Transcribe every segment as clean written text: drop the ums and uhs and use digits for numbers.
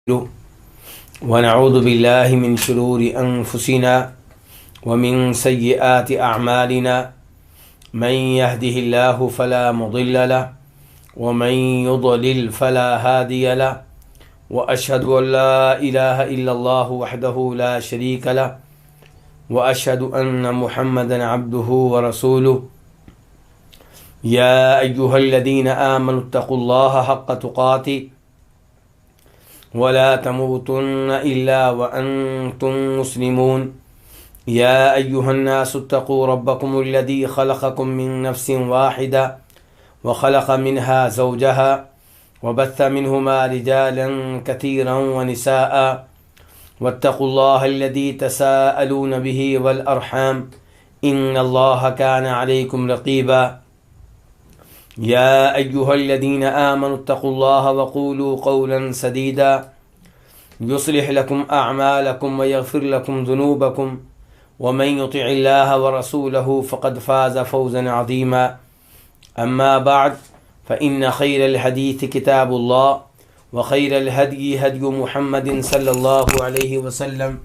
ونعوذ بالله من شرور أنفسنا ومن سيئات أعمالنا من يهده الله فلا مضل له ومن يضلل فلا هادي له وأشهد أن لا إله إلا الله وحده لا شريك له وأشهد أن محمدا عبده ورسوله يا أيها الذين آمنوا اتقوا الله حق تقاته ولا تموتن إلا وأنتم مسلمون يا أيها الناس اتقوا ربكم الذي خلقكم من نفس واحدة وخلق منها زوجها وبث منهما رجالا كثيرا ونساء واتقوا الله الذي تساءلون به والأرحام إن الله كان عليكم رقيبا يا أيها الذين آمنوا اتقوا الله وقولوا قولا سديدا يصلح لكم أعمالكم ويغفر لكم ذنوبكم ومن يطع الله ورسوله فقد فاز فوزا عظيما أما بعد فإن خير الحديث كتاب الله وخير الهدي هدي محمد صلى الله عليه وسلم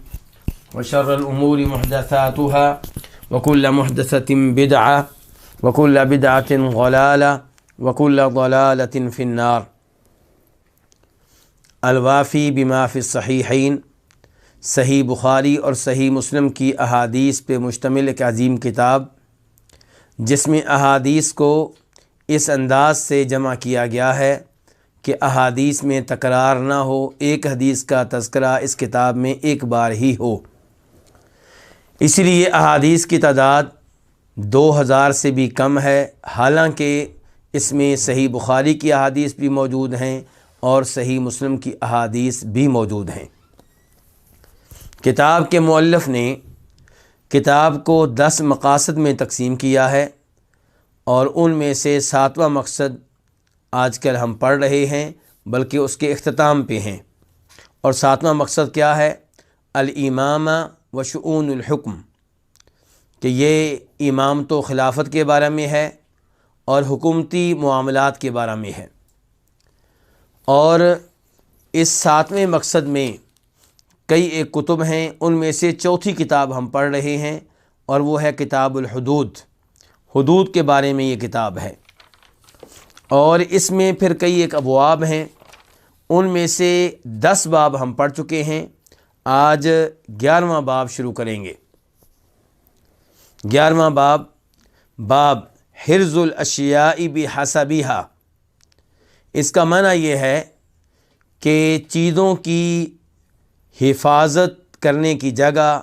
وشر الأمور محدثاتها وكل محدثة بدعة وكل بدعة ضلالة وكل ضلالة في النار۔ الوافی بما فی الصحیحین، صحیح بخاری اور صحیح مسلم کی احادیث پہ مشتمل ایک عظیم کتاب، جس میں احادیث کو اس انداز سے جمع کیا گیا ہے کہ احادیث میں تکرار نہ ہو، ایک حدیث کا تذکرہ اس کتاب میں ایک بار ہی ہو۔ اس لیے احادیث کی تعداد 2000 سے بھی کم ہے، حالانکہ اس میں صحیح بخاری کی احادیث بھی موجود ہیں اور صحیح مسلم کی احادیث بھی موجود ہیں۔ کتاب کے مؤلف نے کتاب کو 10 مقاصد میں تقسیم کیا ہے، اور ان میں سے 7واں مقصد آج کل ہم پڑھ رہے ہیں، بلکہ اس کے اختتام پہ ہیں۔ اور 7واں مقصد کیا ہے؟ الامامہ و شؤون الحکم، کہ یہ امامت و خلافت کے بارے میں ہے اور حکومتی معاملات کے بارے میں ہے۔ اور اس 7ویں مقصد میں کئی ایک کتب ہیں، ان میں سے چوتھی کتاب ہم پڑھ رہے ہیں، اور وہ ہے کتاب الحدود، حدود کے بارے میں یہ کتاب ہے۔ اور اس میں پھر کئی ایک ابواب ہیں، ان میں سے 10 باب ہم پڑھ چکے ہیں، آج 11واں باب شروع کریں گے۔ 11واں باب، باب حرز الاشیاء بحسبھا۔ اس کا معنی یہ ہے کہ چیزوں کی حفاظت کرنے کی جگہ،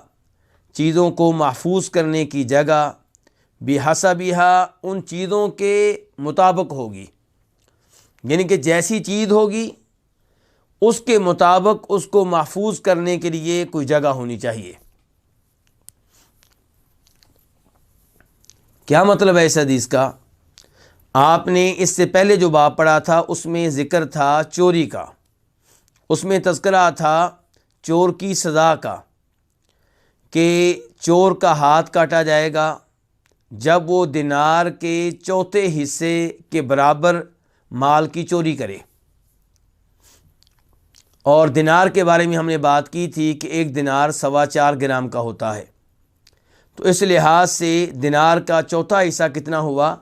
چیزوں کو محفوظ کرنے کی جگہ، بحسبھا ان چیزوں کے مطابق ہوگی، یعنی کہ جیسی چیز ہوگی اس کے مطابق اس کو محفوظ کرنے کے لیے کوئی جگہ ہونی چاہیے۔ کیا مطلب ہے اس حدیث کا؟ آپ نے اس سے پہلے جو باب پڑھا تھا اس میں ذکر تھا چوری کا، اس میں تذکرہ تھا چور کی سزا کا، کہ چور کا ہاتھ کاٹا جائے گا جب وہ دینار کے چوتھے حصے کے برابر مال کی چوری کرے۔ اور دینار کے بارے میں ہم نے بات کی تھی کہ ایک دینار 4.25 گرام کا ہوتا ہے، تو اس لحاظ سے دینار کا چوتھا حصہ کتنا ہوا؟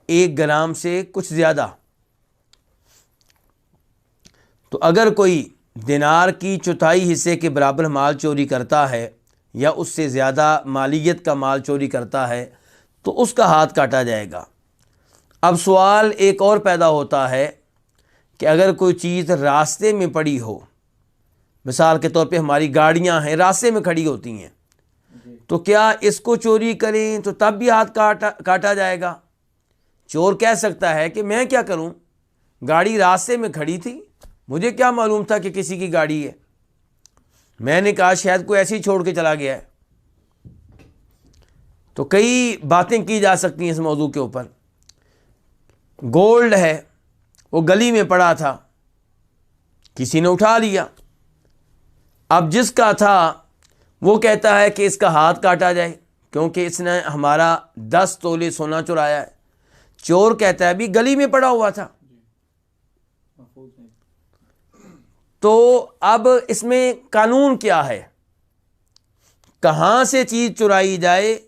1 گرام سے کچھ زیادہ۔ تو اگر کوئی دینار کی چوتھائی حصے کے برابر مال چوری کرتا ہے یا اس سے زیادہ مالیت کا مال چوری کرتا ہے تو اس کا ہاتھ کاٹا جائے گا۔ اب سوال ایک اور پیدا ہوتا ہے کہ اگر کوئی چیز راستے میں پڑی ہو، مثال کے طور پہ ہماری گاڑیاں ہیں راستے میں کھڑی ہوتی ہیں، تو کیا اس کو چوری کریں تو تب بھی ہاتھ کاٹا جائے گا؟ چور کہہ سکتا ہے کہ میں کیا کروں، گاڑی راستے میں کھڑی تھی، مجھے کیا معلوم تھا کہ کسی کی گاڑی ہے، میں نے کہا شاید کوئی ایسے ہی چھوڑ کے چلا گیا ہے۔ تو کئی باتیں کی جا سکتی ہیں اس موضوع کے اوپر۔ گولڈ ہے، وہ گلی میں پڑا تھا، کسی نے اٹھا لیا، اب جس کا تھا وہ کہتا ہے کہ اس کا ہاتھ کاٹا جائے کیونکہ اس نے ہمارا 10 تولے سونا چرایا ہے۔ چور کہتا ہے بھی گلی میں پڑا ہوا تھا، تو اب اس میں قانون کیا ہے؟ کہاں سے چیز چرائی جائے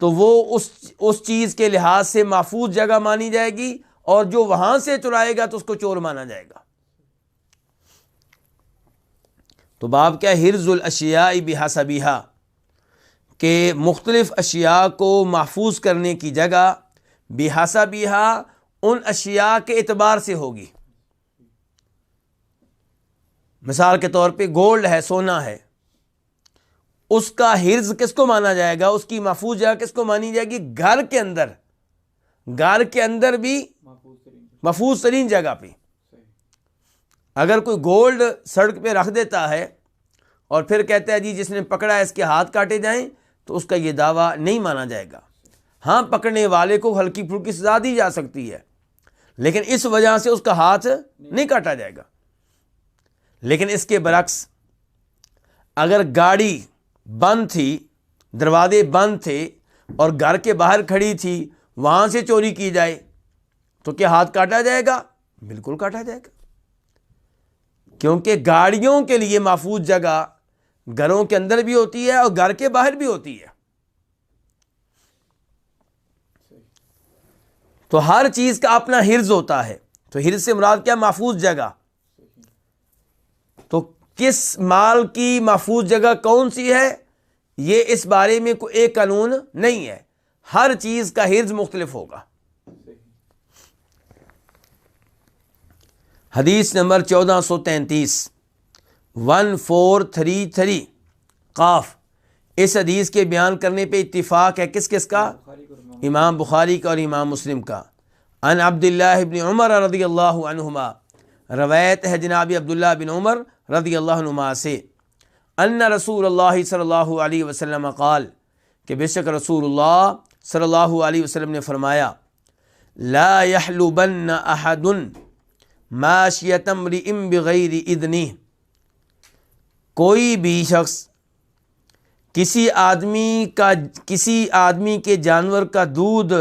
تو وہ اس چیز کے لحاظ سے محفوظ جگہ مانی جائے گی، اور جو وہاں سے چرائے گا تو اس کو چور مانا جائے گا۔ تو باب کیا؟ حرز الاشیاء بحسبها، کہ مختلف اشیاء کو محفوظ کرنے کی جگہ بحسبها ان اشیاء کے اعتبار سے ہوگی۔ مثال کے طور پہ گولڈ ہے، سونا ہے، اس کا حرز کس کو مانا جائے گا؟ اس کی محفوظ جگہ کس کو مانی جائے گی؟ گھر کے اندر، گھر کے اندر بھی محفوظ ترین جگہ پہ۔ اگر کوئی گولڈ سڑک پہ رکھ دیتا ہے اور پھر کہتا ہے جی جس نے پکڑا ہے اس کے ہاتھ کاٹے جائیں، تو اس کا یہ دعویٰ نہیں مانا جائے گا۔ ہاں، پکڑنے والے کو ہلکی پھلکی سزا دی جا سکتی ہے، لیکن اس وجہ سے اس کا ہاتھ نہیں کاٹا جائے گا۔ لیکن اس کے برعکس اگر گاڑی بند تھی، دروازے بند تھے اور گھر کے باہر کھڑی تھی، وہاں سے چوری کی جائے تو کیا ہاتھ کاٹا جائے گا؟ بالکل کاٹا جائے گا، کیونکہ گاڑیوں کے لیے محفوظ جگہ گھروں کے اندر بھی ہوتی ہے اور گھر کے باہر بھی ہوتی ہے۔ تو ہر چیز کا اپنا حرز ہوتا ہے۔ تو حرز سے مراد کیا؟ محفوظ جگہ۔ تو کس مال کی محفوظ جگہ کون سی ہے، یہ اس بارے میں کوئی ایک قانون نہیں ہے، ہر چیز کا حرز مختلف ہوگا۔ حدیث نمبر 1433 1433 قاف، اس حدیث کے بیان کرنے پہ اتفاق ہے کس کس کا؟ امام بخاری کا اور امام مسلم کا۔ عن عبداللہ بن عمر رضی اللہ عنہما، روایت ہے جناب عبداللہ بن عمر رضی اللہ عنہما سے، ان رسول اللہ صلی اللہ علیہ وسلم قال، کہ بے شک رسول اللہ صلی اللہ علیہ وسلم نے فرمایا، لا يحلبن احد ماشیۃ امرئ بغیر اذنہ، کوئی بھی شخص کسی آدمی کے جانور کا دودھ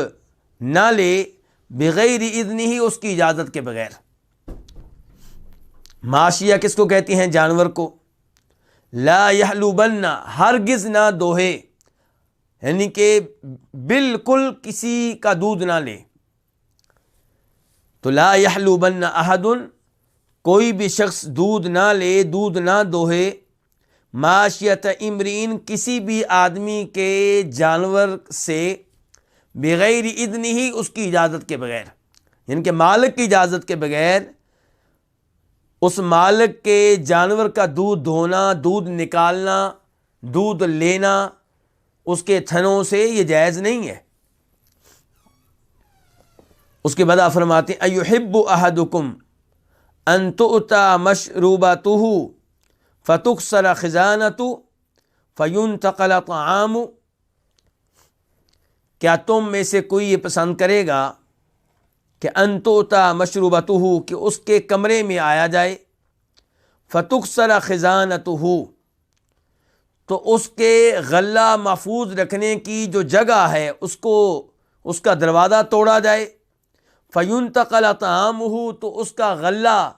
نہ لے بغیر اذنہ، اس کی اجازت کے بغیر۔ ماشیہ کس کو کہتے ہیں؟ جانور کو۔ لا یحلبن، ہرگز نہ دوہے، یعنی کہ بالکل کسی کا دودھ نہ لے۔ تو لا یحلبن احد، کوئی بھی شخص دودھ نہ لے، دودھ نہ دوہے، ماشیۃ امرئ، کسی بھی آدمی کے جانور سے، بغیر اذنہ، اس کی اجازت کے بغیر، یعنی کہ مالک کی اجازت کے بغیر اس مالک کے جانور کا دودھ دھونا، دودھ نکالنا، دودھ لینا اس کے تھنوں سے، یہ جائز نہیں ہے۔ اس کے بعد آپ فرماتے ہیں ایحب احدکم ان تؤتی مشروباتہ فتکسر خزانۃ فینتقل طعام، کیا تم میں سے کوئی یہ پسند کرے گا کہ ان تؤتی مشروباتہ، کہ اس کے کمرے میں آیا جائے، فتکسر خزانۃ، تو اس کے غلہ محفوظ رکھنے کی جو جگہ ہے اس کا دروازہ توڑا جائے، فینتقل طعامہ، تو اس کا غلہ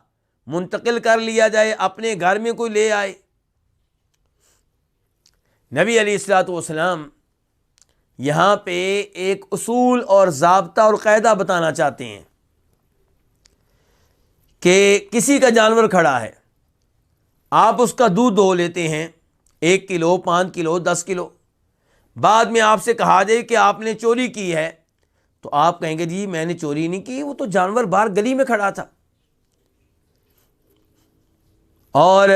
منتقل کر لیا جائے، اپنے گھر میں کوئی لے آئے۔ نبی علیہ الصلوۃ والسلام یہاں پہ ایک اصول اور ضابطہ اور قاعدہ بتانا چاہتے ہیں کہ کسی کا جانور کھڑا ہے، آپ اس کا دودھ دھو لیتے ہیں، 1 کلو، 5 کلو، 10 کلو، بعد میں آپ سے کہا جائے کہ آپ نے چوری کی ہے، تو آپ کہیں گے جی میں نے چوری نہیں کی، وہ تو جانور باہر گلی میں کھڑا تھا اور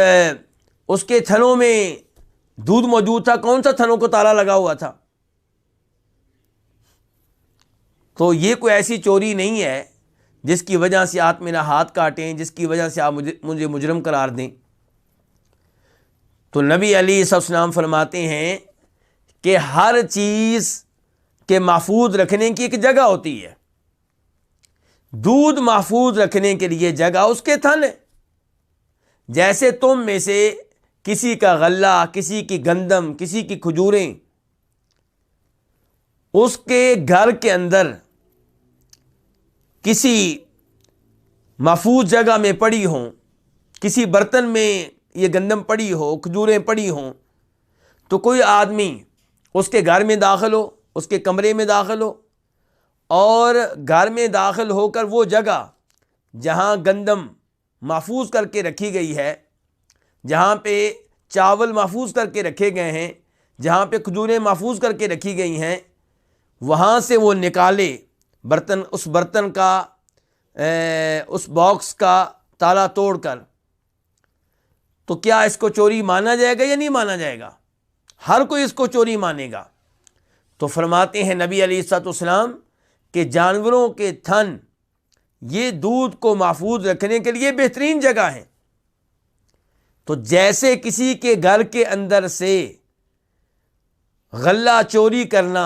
اس کے تھنوں میں دودھ موجود تھا، کون سا تھنوں کو تالا لگا ہوا تھا؟ تو یہ کوئی ایسی چوری نہیں ہے جس کی وجہ سے آپ میرا ہاتھ کاٹیں، جس کی وجہ سے آپ مجھے مجرم قرار دیں۔ تو نبی علیہ السلام فرماتے ہیں کہ ہر چیز کے محفوظ رکھنے کی ایک جگہ ہوتی ہے، دودھ محفوظ رکھنے کے لیے جگہ اس کے تھن ہے۔ جیسے تم میں سے کسی کا غلہ، کسی کی گندم، کسی کی کھجوریں اس کے گھر کے اندر کسی محفوظ جگہ میں پڑی ہوں، کسی برتن میں یہ گندم پڑی ہو، کھجوریں پڑی ہوں، تو کوئی آدمی اس کے گھر میں داخل ہو، اس کے کمرے میں داخل ہو، اور گھر میں داخل ہو کر وہ جگہ جہاں گندم محفوظ کر کے رکھی گئی ہے، جہاں پہ چاول محفوظ کر کے رکھے گئے ہیں، جہاں پہ کھجوریں محفوظ کر کے رکھی گئی ہیں، وہاں سے وہ نکالے برتن، اس برتن کا اس باکس کا تالا توڑ کر، تو کیا اس کو چوری مانا جائے گا یا نہیں مانا جائے گا؟ ہر کوئی اس کو چوری مانے گا۔ تو فرماتے ہیں نبی علیہ الصلوۃ والسلام کہ جانوروں کے تھن یہ دودھ کو محفوظ رکھنے کے لیے بہترین جگہ ہے۔ تو جیسے کسی کے گھر کے اندر سے غلہ چوری کرنا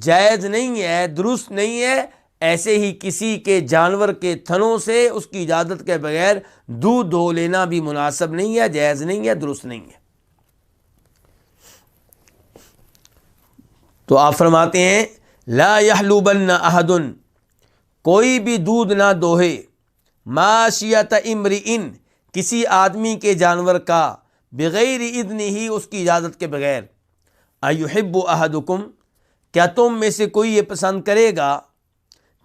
جائز نہیں ہے، درست نہیں ہے، ایسے ہی کسی کے جانور کے تھنوں سے اس کی اجازت کے بغیر دودھ دھو لینا بھی مناسب نہیں ہے، جائز نہیں ہے، درست نہیں ہے۔ تو آپ فرماتے ہیں لا یحلبن احد، کوئی بھی دودھ نہ دوہے، ماشیۃ امرئ، کسی آدمی کے جانور کا، بغیر اذن ہی، اس کی اجازت کے بغیر۔ ایحب احدکم، کیا تم میں سے کوئی یہ پسند کرے گا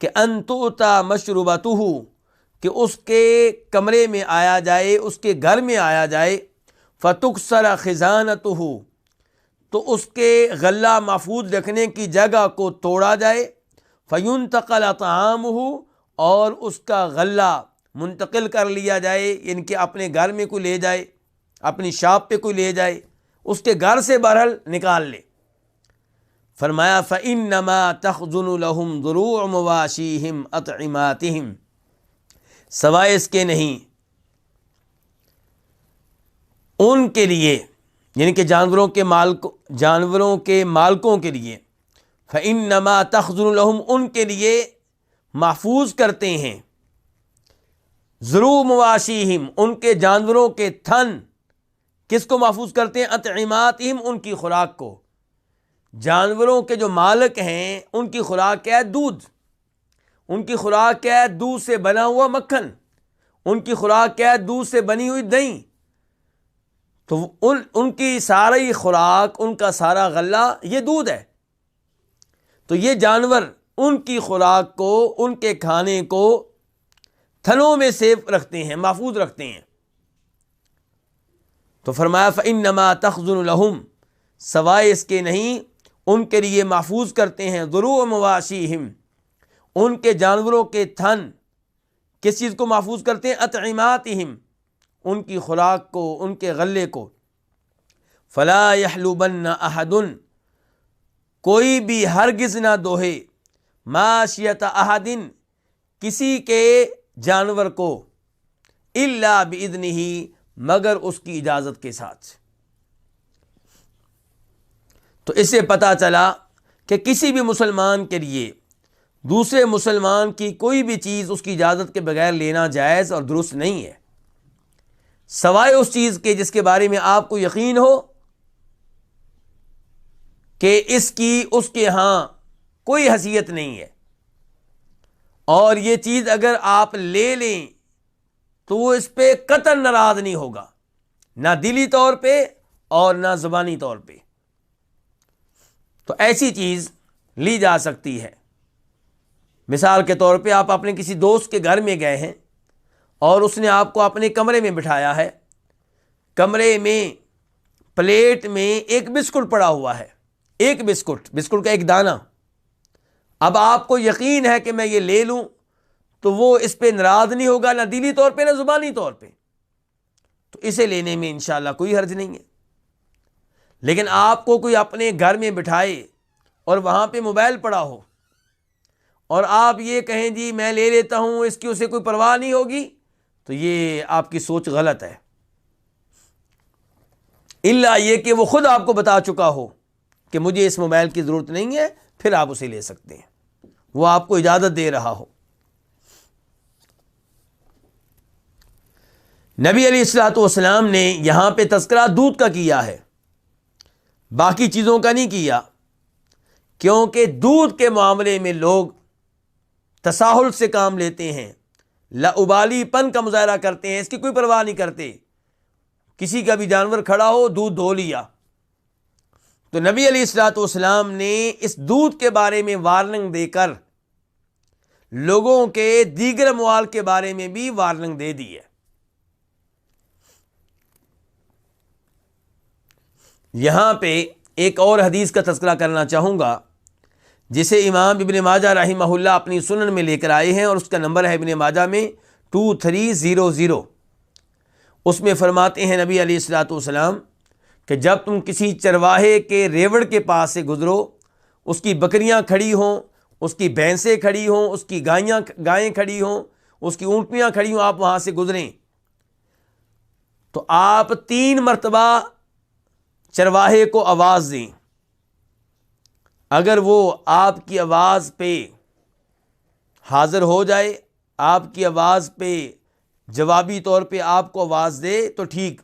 کہ ان تؤتی مشروبتہ، کہ اس کے کمرے میں آیا جائے، اس کے گھر میں آیا جائے، فتکسر خزانتہ، تو اس کے غلہ محفوظ رکھنے کی جگہ کو توڑا جائے، فینتقل طعامہ، اور اس کا غلہ منتقل کر لیا جائے، یعنی کہ اپنے گھر میں کوئی لے جائے، اپنی شاپ پہ کوئی لے جائے، اس کے گھر سے بہرحال نکال لے۔ فرمایا فإنما تخزن لهم ضروع مواشیہم اطعماتہم، سوائے اس کے نہیں ان کے لیے، یعنی کہ جانوروں کے مالکوں کے لیے، فإنما تخزن لهم، ان کے لیے محفوظ کرتے ہیں، ضروع مواشیہم، ان کے جانوروں کے تھن، کس کو محفوظ کرتے ہیں؟ اطعماتہم، ان کی خوراک کو۔ جانوروں کے جو مالک ہیں ان کی خوراک کیا ہے؟ دودھ۔ ان کی خوراک کیا ہے؟ دودھ سے بنا ہوا مکھن۔ ان کی خوراک کیا ہے؟ دودھ سے بنی ہوئی دہی۔ تو ان کی ساری خوراک، ان کا سارا غلہ یہ دودھ ہے۔ تو یہ جانور ان کی خوراک کو، ان کے کھانے کو تھنوں میں سیف رکھتے ہیں، محفوظ رکھتے ہیں۔ تو فرمایا فإنما تخزن لهم، سوائے اس کے نہیں ان کے لیے محفوظ کرتے ہیں، ضروع مواشیہم، ان کے جانوروں کے تھن، کس چیز کو محفوظ کرتے ہیں؟ اطعماتہم، ان کی خوراک کو، ان کے غلے کو۔ فلا یحلبن احد، کوئی بھی ہرگز نہ دوہے، ماشیۃ احد، کسی کے جانور کو، الا باذنہ، مگر اس کی اجازت کے ساتھ۔ تو اس سے پتہ چلا کہ کسی بھی مسلمان کے لیے دوسرے مسلمان کی کوئی بھی چیز اس کی اجازت کے بغیر لینا جائز اور درست نہیں ہے، سوائے اس چیز کے جس کے بارے میں آپ کو یقین ہو کہ اس کی اس کے ہاں کوئی حیثیت نہیں ہے، اور یہ چیز اگر آپ لے لیں تو وہ اس پہ قطعاً ناراض نہیں ہوگا، نہ دلی طور پہ اور نہ زبانی طور پہ۔ تو ایسی چیز لی جا سکتی ہے۔ مثال کے طور پہ آپ اپنے کسی دوست کے گھر میں گئے ہیں اور اس نے آپ کو اپنے کمرے میں بٹھایا ہے، کمرے میں پلیٹ میں ایک بسکٹ پڑا ہوا ہے، ایک بسکٹ کا ایک دانہ۔ اب آپ کو یقین ہے کہ میں یہ لے لوں تو وہ اس پہ ناراض نہیں ہوگا، نہ دلی طور پہ نہ زبانی طور پہ، تو اسے لینے میں انشاءاللہ کوئی حرج نہیں ہے۔ لیکن آپ کو کوئی اپنے گھر میں بٹھائے اور وہاں پہ موبائل پڑا ہو اور آپ یہ کہیں جی میں لے لیتا ہوں، اس کی اسے کوئی پرواہ نہیں ہوگی، تو یہ آپ کی سوچ غلط ہے۔ الا یہ کہ وہ خود آپ کو بتا چکا ہو کہ مجھے اس موبائل کی ضرورت نہیں ہے، پھر آپ اسے لے سکتے ہیں، وہ آپ کو اجازت دے رہا ہو۔ نبی علیہ الصلوۃ والسلام نے یہاں پہ تذکرہ دودھ کا کیا ہے، باقی چیزوں کا نہیں کیا، کیونکہ دودھ کے معاملے میں لوگ تساہل سے کام لیتے ہیں، لاابالی پن کا مظاہرہ کرتے ہیں، اس کی کوئی پرواہ نہیں کرتے. کسی کا بھی جانور کھڑا ہو، دودھ دھو لیا. تو نبی علیہ الصلوۃ والسلام نے اس دودھ کے بارے میں وارننگ دے کر لوگوں کے دیگر اموال کے بارے میں بھی وارننگ دے دی ہے. یہاں پہ ایک اور حدیث کا تذکرہ کرنا چاہوں گا جسے امام ابن ماجہ رحمہ اللہ اپنی سنن میں لے کر آئے ہیں، اور اس کا نمبر ہے ابن ماجہ میں 2300. اس میں فرماتے ہیں نبی علیہ الصلوۃ والسلام کہ جب تم کسی چرواہے کے ریوڑ کے پاس سے گزرو، اس کی بکریاں کھڑی ہوں، اس کی بھینسیں کھڑی ہوں، اس کی گائیں کھڑی ہوں، اس کی اونٹنیاں کھڑی ہوں، آپ وہاں سے گزریں تو آپ 3 مرتبہ چرواہے کو آواز دیں. اگر وہ آپ کی آواز پہ حاضر ہو جائے، آپ کی آواز پہ جوابی طور پہ آپ کو آواز دے تو ٹھیک،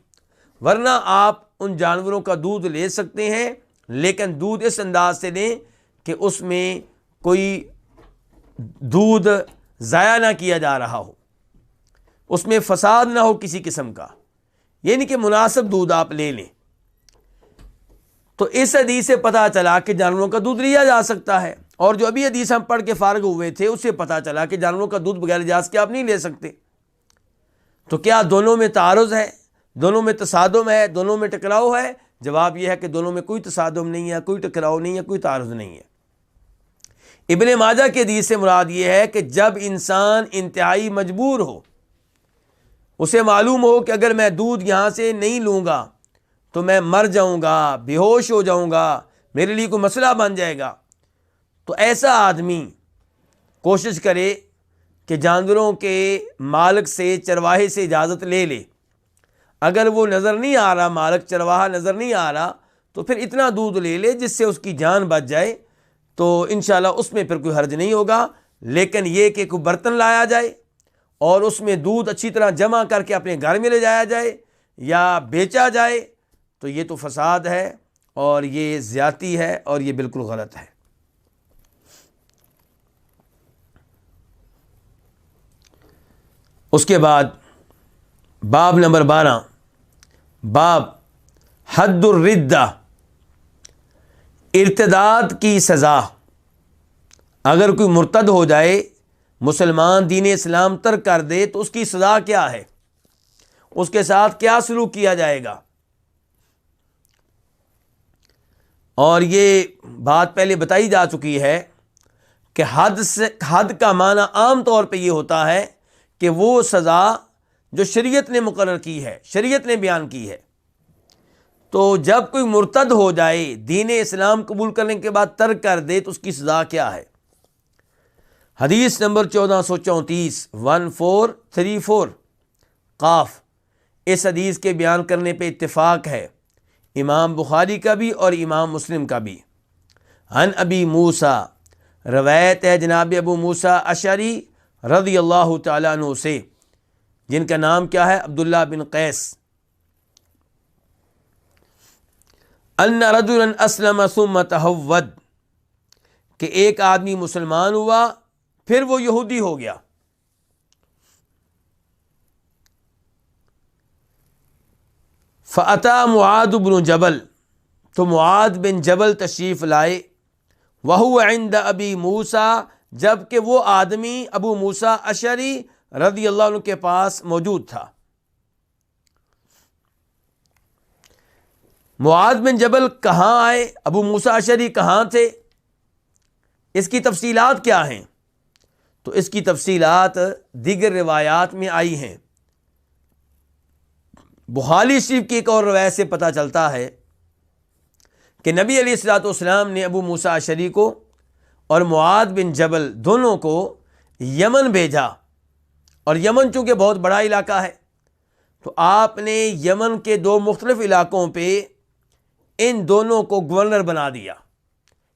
ورنہ آپ ان جانوروں کا دودھ لے سکتے ہیں، لیکن دودھ اس انداز سے لیں کہ اس میں کوئی دودھ ضائع نہ کیا جا رہا ہو، اس میں فساد نہ ہو کسی قسم کا، یعنی کہ مناسب دودھ آپ لے لیں. تو اس حدیث سے پتہ چلا کہ جانوروں کا دودھ لیا جا سکتا ہے، اور جو ابھی حدیث ہم پڑھ کے فارغ ہوئے تھے اس سے پتہ چلا کہ جانوروں کا دودھ بغیر اجازت کے آپ نہیں لے سکتے. تو کیا دونوں میں تعارض ہے، دونوں میں تصادم ہے، دونوں میں ٹکراؤ ہے؟ جواب یہ ہے کہ دونوں میں کوئی تصادم نہیں ہے، کوئی ٹکراؤ نہیں ہے، کوئی تعارض نہیں ہے. ابن ماجہ کے حدیث سے مراد یہ ہے کہ جب انسان انتہائی مجبور ہو، اسے معلوم ہو کہ اگر میں دودھ یہاں سے نہیں لوں گا تو میں مر جاؤں گا، بے ہوش ہو جاؤں گا، میرے لیے کوئی مسئلہ بن جائے گا، تو ایسا آدمی کوشش کرے کہ جانوروں کے مالک سے، چرواہے سے اجازت لے لے. اگر وہ نظر نہیں آ رہا، مالک چرواہا نظر نہیں آ رہا، تو پھر اتنا دودھ لے لے جس سے اس کی جان بچ جائے، تو انشاءاللہ اس میں پھر کوئی حرج نہیں ہوگا. لیکن یہ کہ کوئی برتن لایا جائے اور اس میں دودھ اچھی طرح جمع کر کے اپنے گھر میں لے جایا جائے یا بیچا جائے، تو یہ تو فساد ہے اور یہ زیادتی ہے اور یہ بالکل غلط ہے. اس کے بعد باب نمبر 12، باب حد الردہ، ارتداد کی سزا. اگر کوئی مرتد ہو جائے، مسلمان دین اسلام ترک کر دے، تو اس کی سزا کیا ہے، اس کے ساتھ کیا سلوک کیا جائے گا. اور یہ بات پہلے بتائی جا چکی ہے کہ حد کا معنی عام طور پہ یہ ہوتا ہے کہ وہ سزا جو شریعت نے مقرر کی ہے، شریعت نے بیان کی ہے. تو جب کوئی مرتد ہو جائے، دین اسلام قبول کرنے کے بعد ترک کر دے، تو اس کی سزا کیا ہے. حدیث نمبر 1434 1434 قاف. اس حدیث کے بیان کرنے پہ اتفاق ہے امام بخاری کا بھی اور امام مسلم کا بھی. عن ابی موسیٰ، روایت ہے جناب ابو موسیٰ اشعری رضی اللہ تعالیٰ عنہ سے، جن کا نام کیا ہے، عبداللہ بن قیس. ان رجلا اسلم ثم تحود، کہ ایک آدمی مسلمان ہوا پھر وہ یہودی ہو گیا. فأتى معاذ بن جبل، تو معاذ بن جبل تشریف لائے. وهو عند ابی موسیٰ، جب کہ وہ آدمی ابو موسیٰ اشعری رضی اللہ عنہ کے پاس موجود تھا. معاذ بن جبل کہاں آئے، ابو موسیٰ اشعری کہاں تھے، اس کی تفصیلات کیا ہیں؟ تو اس کی تفصیلات دیگر روایات میں آئی ہیں. بخاری شریف کی ایک اور روایت سے پتہ چلتا ہے کہ نبی علیہ الصلوۃ والسلام نے ابو موسیٰ اشعری کو اور معاذ بن جبل دونوں کو یمن بھیجا. اور یمن چونکہ بہت بڑا علاقہ ہے، تو آپ نے یمن کے 2 مختلف علاقوں پہ ان دونوں کو گورنر بنا دیا.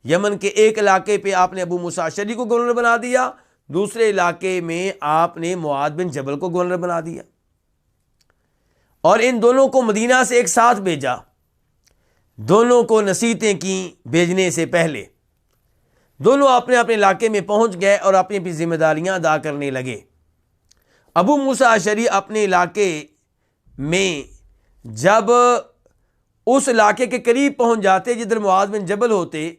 یمن کے ایک علاقے پہ آپ نے ابو موسیٰ اشعری کو گورنر بنا دیا، دوسرے علاقے میں آپ نے معاذ بن جبل کو گورنر بنا دیا. اور ان دونوں کو مدینہ سے ایک ساتھ بھیجا. دونوں کو نصیحتیں کی بھیجنے سے پہلے. دونوں اپنے اپنے علاقے میں پہنچ گئے اور اپنی اپنی ذمہ داریاں ادا کرنے لگے. ابو موسیٰ اشعری اپنے علاقے میں جب اس علاقے کے قریب پہنچ جاتے جدھر معاذ بن جبل ہوتے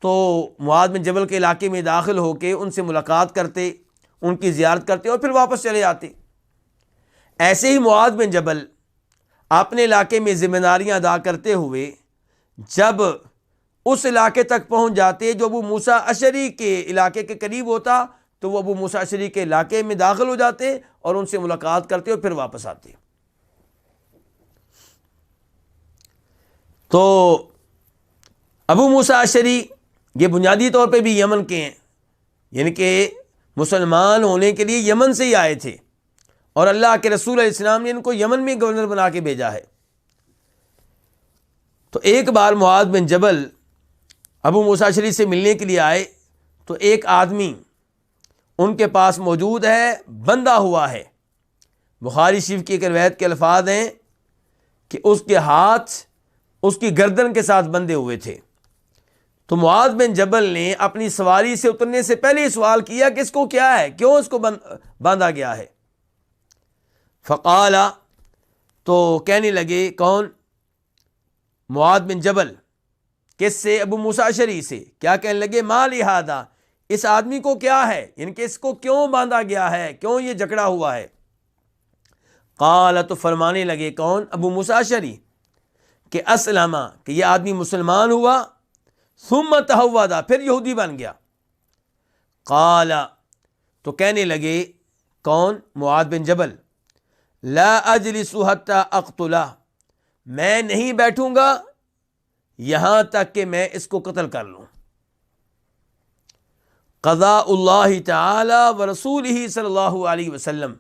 تو معاذ بن جبل کے علاقے میں داخل ہو کے ان سے ملاقات کرتے، ان کی زیارت کرتے اور پھر واپس چلے آتے۔ ایسے ہی معاذ بن جبل اپنے علاقے میں ذمہ داریاں ادا کرتے ہوئے جب اس علاقے تک پہنچ جاتے جو ابو موسیٰ اشعری کے علاقے کے قریب ہوتا تو وہ ابو موسیٰ اشعری کے علاقے میں داخل ہو جاتے اور ان سے ملاقات کرتے اور پھر واپس آتے۔ تو ابو موسیٰ اشعری یہ بنیادی طور پہ بھی یمن کے ہیں، یعنی کہ مسلمان ہونے کے لیے یمن سے ہی آئے تھے، اور اللہ کے رسول علیہ السلام نے ان کو یمن میں گورنر بنا کے بھیجا ہے۔ تو ایک بار معاذ بن جبل ابو موسیٰ اشعری سے ملنے کے لیے آئے تو ایک آدمی ان کے پاس موجود ہے، بندھا ہوا ہے۔ بخاری شریف کی ایک روایت کے الفاظ ہیں کہ اس کے ہاتھ اس کی گردن کے ساتھ بندھے ہوئے تھے۔ تو معاذ بن جبل نے اپنی سواری سے اترنے سے پہلے ہی سوال کیا کہ اس کو کیا ہے، کیوں اس کو باندھا گیا ہے؟ فقال، تو کہنے لگے کون؟ معاذ بن جبل۔ کس سے؟ ابو موسیٰ اشعری سے۔ کیا کہنے لگے؟ ما لہذا، اس آدمی کو کیا ہے، یعنی کہ اس کو کیوں باندھا گیا ہے، کیوں یہ جکڑا ہوا ہے؟ قال، تو فرمانے لگے کون؟ ابو موسیٰ اشعری کہ اسلم، کہ یہ آدمی مسلمان ہوا، ثم تہودا، پھر یہودی بن گیا۔ قال، تو کہنے لگے کون؟ معاذ بن جبل، لا اجلس حتی اقتلہ، میں نہیں بیٹھوں گا یہاں تک کہ میں اس کو قتل کر لوں۔ قضاء اللہ تعالی و رسولہ صلی اللہ علیہ وسلم،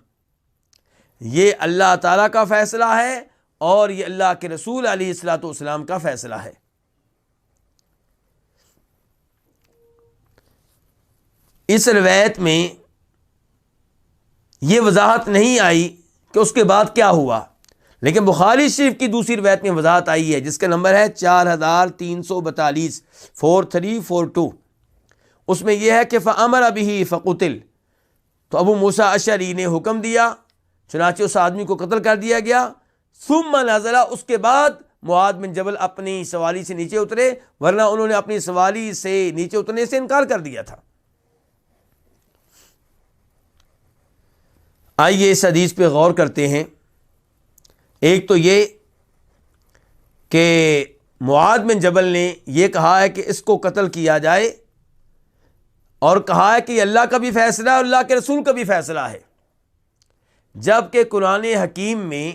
یہ اللہ تعالیٰ کا فیصلہ ہے اور یہ اللہ کے رسول علیہ الصلوۃ والسلام کا فیصلہ ہے۔ اس روایت میں یہ وضاحت نہیں آئی کہ اس کے بعد کیا ہوا، لیکن بخاری شریف کی دوسری روایت میں وضاحت آئی ہے جس کا نمبر ہے 4342، 4342۔ اس میں یہ ہے کہ فَأَمَرَ بِهِ فَقُتِلَ، تو ابو موسیٰ اشعری نے حکم دیا، چنانچہ اس آدمی کو قتل کر دیا گیا۔ ثم نزل، اس کے بعد معاذ بن جبل اپنی سواری سے نیچے اترے، ورنہ انہوں نے اپنی سواری سے نیچے اترنے سے انکار کر دیا تھا۔ آئیے اس حدیث پہ غور کرتے ہیں۔ ایک تو یہ کہ معاذ بن جبل نے یہ کہا ہے کہ اس کو قتل کیا جائے، اور کہا ہے کہ یہ اللہ کا بھی فیصلہ ہے اور اللہ کے رسول کا بھی فیصلہ ہے، جبکہ قرآن حکیم میں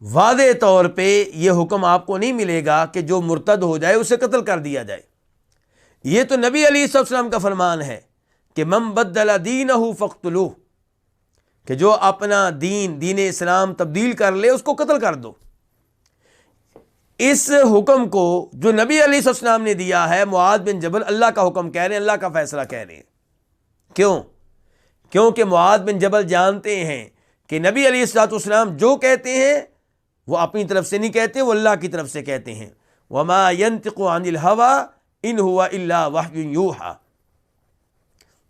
واضح طور پہ یہ حکم آپ کو نہیں ملے گا کہ جو مرتد ہو جائے اسے قتل کر دیا جائے۔ یہ تو نبی علیہ السلام کا فرمان ہے کہ من بدل دینہ فاقتلوہ، کہ جو اپنا دین اسلام تبدیل کر لے اس کو قتل کر دو۔ اس حکم کو جو نبی علیہ السلام نے دیا ہے، معاذ بن جبل اللہ کا حکم کہہ رہے ہیں، اللہ کا فیصلہ کہہ رہے ہیں۔ کیوں؟ کیونکہ معاذ بن جبل جانتے ہیں کہ نبی علیہ السلام جو کہتے ہیں وہ اپنی طرف سے نہیں کہتے، وہ اللہ کی طرف سے کہتے ہیں۔ وما ينطق عن الهوى ان هو الا وحی یوحى،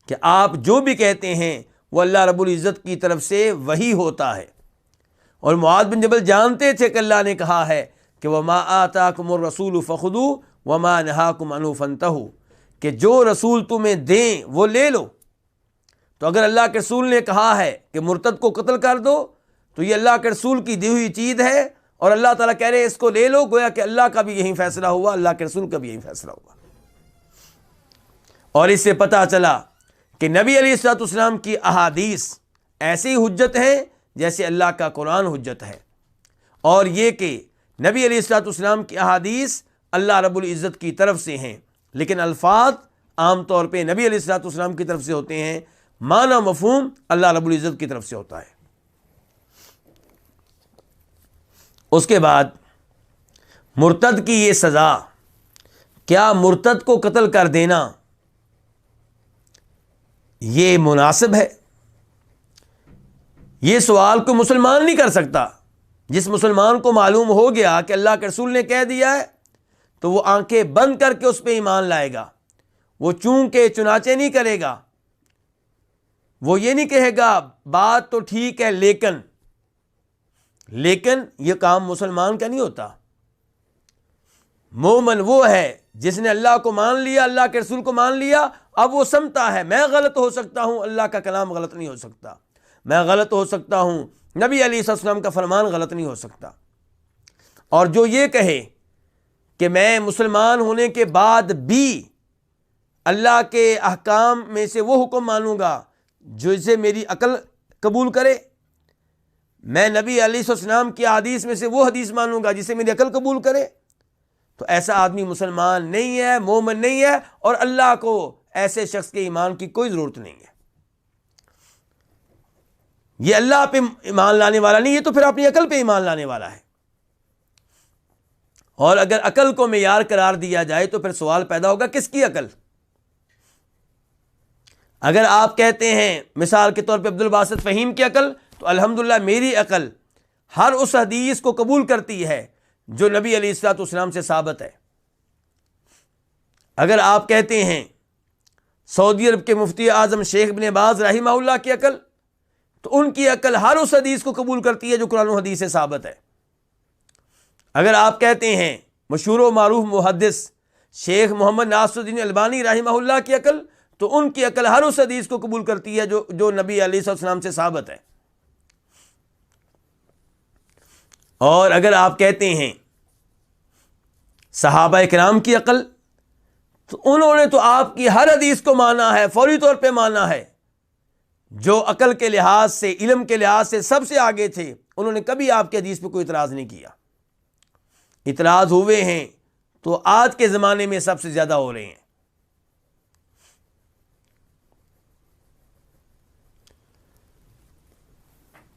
کہ آپ جو بھی کہتے ہیں وہ اللہ رب العزت کی طرف سے وحی ہوتا ہے۔ اور معاذ بن جبل جانتے تھے کہ اللہ نے کہا ہے کہ وما آتاکم الرسول فخذوہ وما نہاکم عنہ فانتہوا، کہ جو رسول تمہیں دیں وہ لے لو۔ تو اگر اللہ کے رسول نے کہا ہے کہ مرتد کو قتل کر دو تو یہ اللہ کے رسول کی دی ہوئی چیز ہے، اور اللہ تعالیٰ کہہ رہے ہیں اس کو لے لو، گویا کہ اللہ کا بھی یہی فیصلہ ہوا، اللہ کے رسول کا بھی یہی فیصلہ ہوا۔ اور اس سے پتہ چلا کہ نبی علیہ السلام کی احادیث ایسی حجت ہیں جیسے اللہ کا قرآن حجت ہے، اور یہ کہ نبی علیہ السلام کی احادیث اللہ رب العزت کی طرف سے ہیں، لیکن الفاظ عام طور پہ نبی علیہ السلام کی طرف سے ہوتے ہیں، معنی مفہوم اللہ رب العزت کی طرف سے ہوتا ہے۔ اس کے بعد مرتد کی یہ سزا، کیا مرتد کو قتل کر دینا یہ مناسب ہے؟ یہ سوال کوئی مسلمان نہیں کر سکتا۔ جس مسلمان کو معلوم ہو گیا کہ اللہ کے رسول نے کہہ دیا ہے تو وہ آنکھیں بند کر کے اس پہ ایمان لائے گا، وہ چونکہ چنانچہ نہیں کرے گا۔ وہ یہ نہیں کہے گا بات تو ٹھیک ہے لیکن یہ کام مسلمان کا نہیں ہوتا۔ مومن وہ ہے جس نے اللہ کو مان لیا، اللہ کے رسول کو مان لیا، اب وہ سمتا ہے میں غلط ہو سکتا ہوں، اللہ کا کلام غلط نہیں ہو سکتا، میں غلط ہو سکتا ہوں، نبی علیہ السلام کا فرمان غلط نہیں ہو سکتا۔ اور جو یہ کہے کہ میں مسلمان ہونے کے بعد بھی اللہ کے احکام میں سے وہ حکم مانوں گا جسے میری عقل قبول کرے، میں نبی علیہ السلام کی حدیث میں سے وہ حدیث مانوں گا جسے میری عقل قبول کرے، تو ایسا آدمی مسلمان نہیں ہے، مومن نہیں ہے، اور اللہ کو ایسے شخص کے ایمان کی کوئی ضرورت نہیں ہے۔ یہ اللہ پہ ایمان لانے والا نہیں، یہ تو پھر اپنی عقل پہ ایمان لانے والا ہے۔ اور اگر عقل کو معیار قرار دیا جائے تو پھر سوال پیدا ہوگا کس کی عقل؟ اگر آپ کہتے ہیں مثال کے طور پہ عبد الباسط فہیم کی عقل، تو الحمدللہ میری عقل ہر اس حدیث کو قبول کرتی ہے جو نبی علیہ الصلوۃ والسلام سے ثابت ہے۔ اگر آپ کہتے ہیں سعودی عرب کے مفتی اعظم شیخ ابن باز رحمہ اللہ کی عقل، تو ان کی عقل ہر اس حدیث کو قبول کرتی ہے جو قرآن و حدیث سے ثابت ہے۔ اگر آپ کہتے ہیں مشہور و معروف محدث شیخ محمد ناصر الدین البانی رحمہ اللہ کی عقل، تو ان کی عقل ہر اس حدیث کو قبول کرتی ہے جو نبی علیہ السلام سے ثابت ہے۔ اور اگر آپ کہتے ہیں صحابہ کرام کی عقل، تو انہوں نے تو آپ کی ہر حدیث کو مانا ہے، فوری طور پہ مانا ہے، جو عقل کے لحاظ سے، علم کے لحاظ سے سب سے آگے تھے، انہوں نے کبھی آپ کے حدیث پہ کوئی اعتراض نہیں کیا۔ اعتراض ہوئے ہیں تو آج کے زمانے میں سب سے زیادہ ہو رہے ہیں۔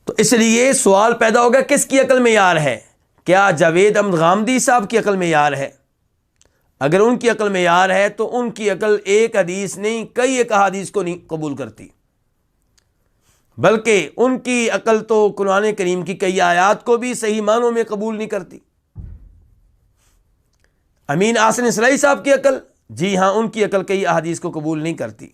تو اس لیے سوال پیدا ہوگا کس کی عقل معیار ہے؟ کیا جاوید احمد غامدی صاحب کی عقل معیار ہے؟ اگر ان کی عقل معیار ہے تو ان کی عقل ایک حدیث نہیں، کئی ایک احادیث کو نہیں قبول کرتی، بلکہ ان کی عقل تو قرآن کریم کی کئی آیات کو بھی صحیح معنوں میں قبول نہیں کرتی۔ امین احسن اصلاحی صاحب کی عقل، جی ہاں، ان کی عقل کئی احادیث کو قبول نہیں کرتی۔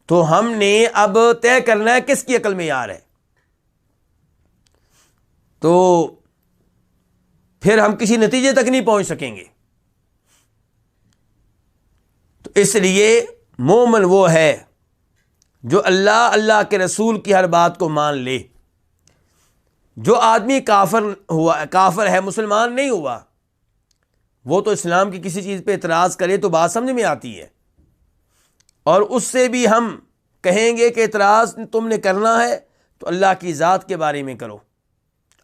تو ہم نے اب طے کرنا ہے کس کی عقل معیار ہے، تو پھر ہم کسی نتیجے تک نہیں پہنچ سکیں گے۔ تو اس لیے مومن وہ ہے جو اللہ کے رسول کی ہر بات کو مان لے۔ جو آدمی کافر ہے، مسلمان نہیں ہوا، وہ تو اسلام کی کسی چیز پہ اعتراض کرے تو بات سمجھ میں آتی ہے، اور اس سے بھی ہم کہیں گے کہ اعتراض تم نے کرنا ہے تو اللہ کی ذات کے بارے میں کرو،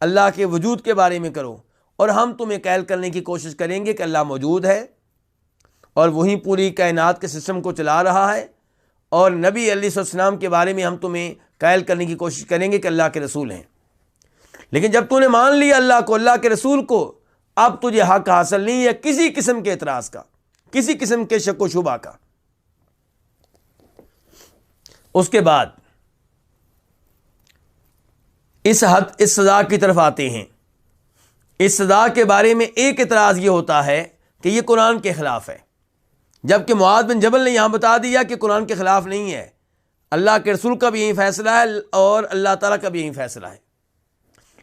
اللہ کے وجود کے بارے میں کرو، اور ہم تمہیں قائل کرنے کی کوشش کریں گے کہ اللہ موجود ہے اور وہی پوری کائنات کے سسٹم کو چلا رہا ہے، اور نبی علیہ السلام کے بارے میں ہم تمہیں قائل کرنے کی کوشش کریں گے کہ اللہ کے رسول ہیں۔ لیکن جب تو نے مان لیا اللہ کو، اللہ کے رسول کو، اب تجھے حق حاصل نہیں ہے کسی قسم کے اعتراض کا، کسی قسم کے شک و شبہ کا۔ اس کے بعد اس سزا کی طرف آتے ہیں۔ اس سزا کے بارے میں ایک اعتراض یہ ہوتا ہے کہ یہ قرآن کے خلاف ہے، جبکہ معاذ بن جبل نے یہاں بتا دیا کہ قرآن کے خلاف نہیں ہے، اللہ کے رسول کا بھی یہی فیصلہ ہے اور اللہ تعالیٰ کا بھی یہی فیصلہ ہے۔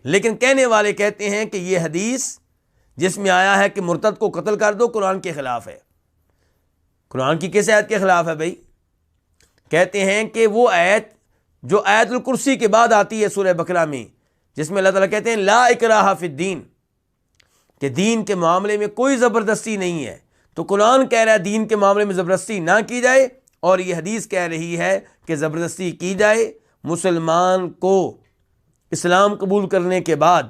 لیکن کہنے والے کہتے ہیں کہ یہ حدیث جس میں آیا ہے کہ مرتد کو قتل کر دو قرآن کے خلاف ہے۔ قرآن کی کس آیت کے خلاف ہے بھائی؟ کہتے ہیں کہ وہ آیت جو آیت الکرسی کے بعد آتی ہے سورہ بقرہ میں، جس میں اللہ تعالیٰ کہتے ہیں لا اکراہ فی الدین، کہ دین کے معاملے میں کوئی زبردستی نہیں ہے، تو قرآن کہہ رہا ہے دین کے معاملے میں زبردستی نہ کی جائے، اور یہ حدیث کہہ رہی ہے کہ زبردستی کی جائے۔ مسلمان کو اسلام قبول کرنے کے بعد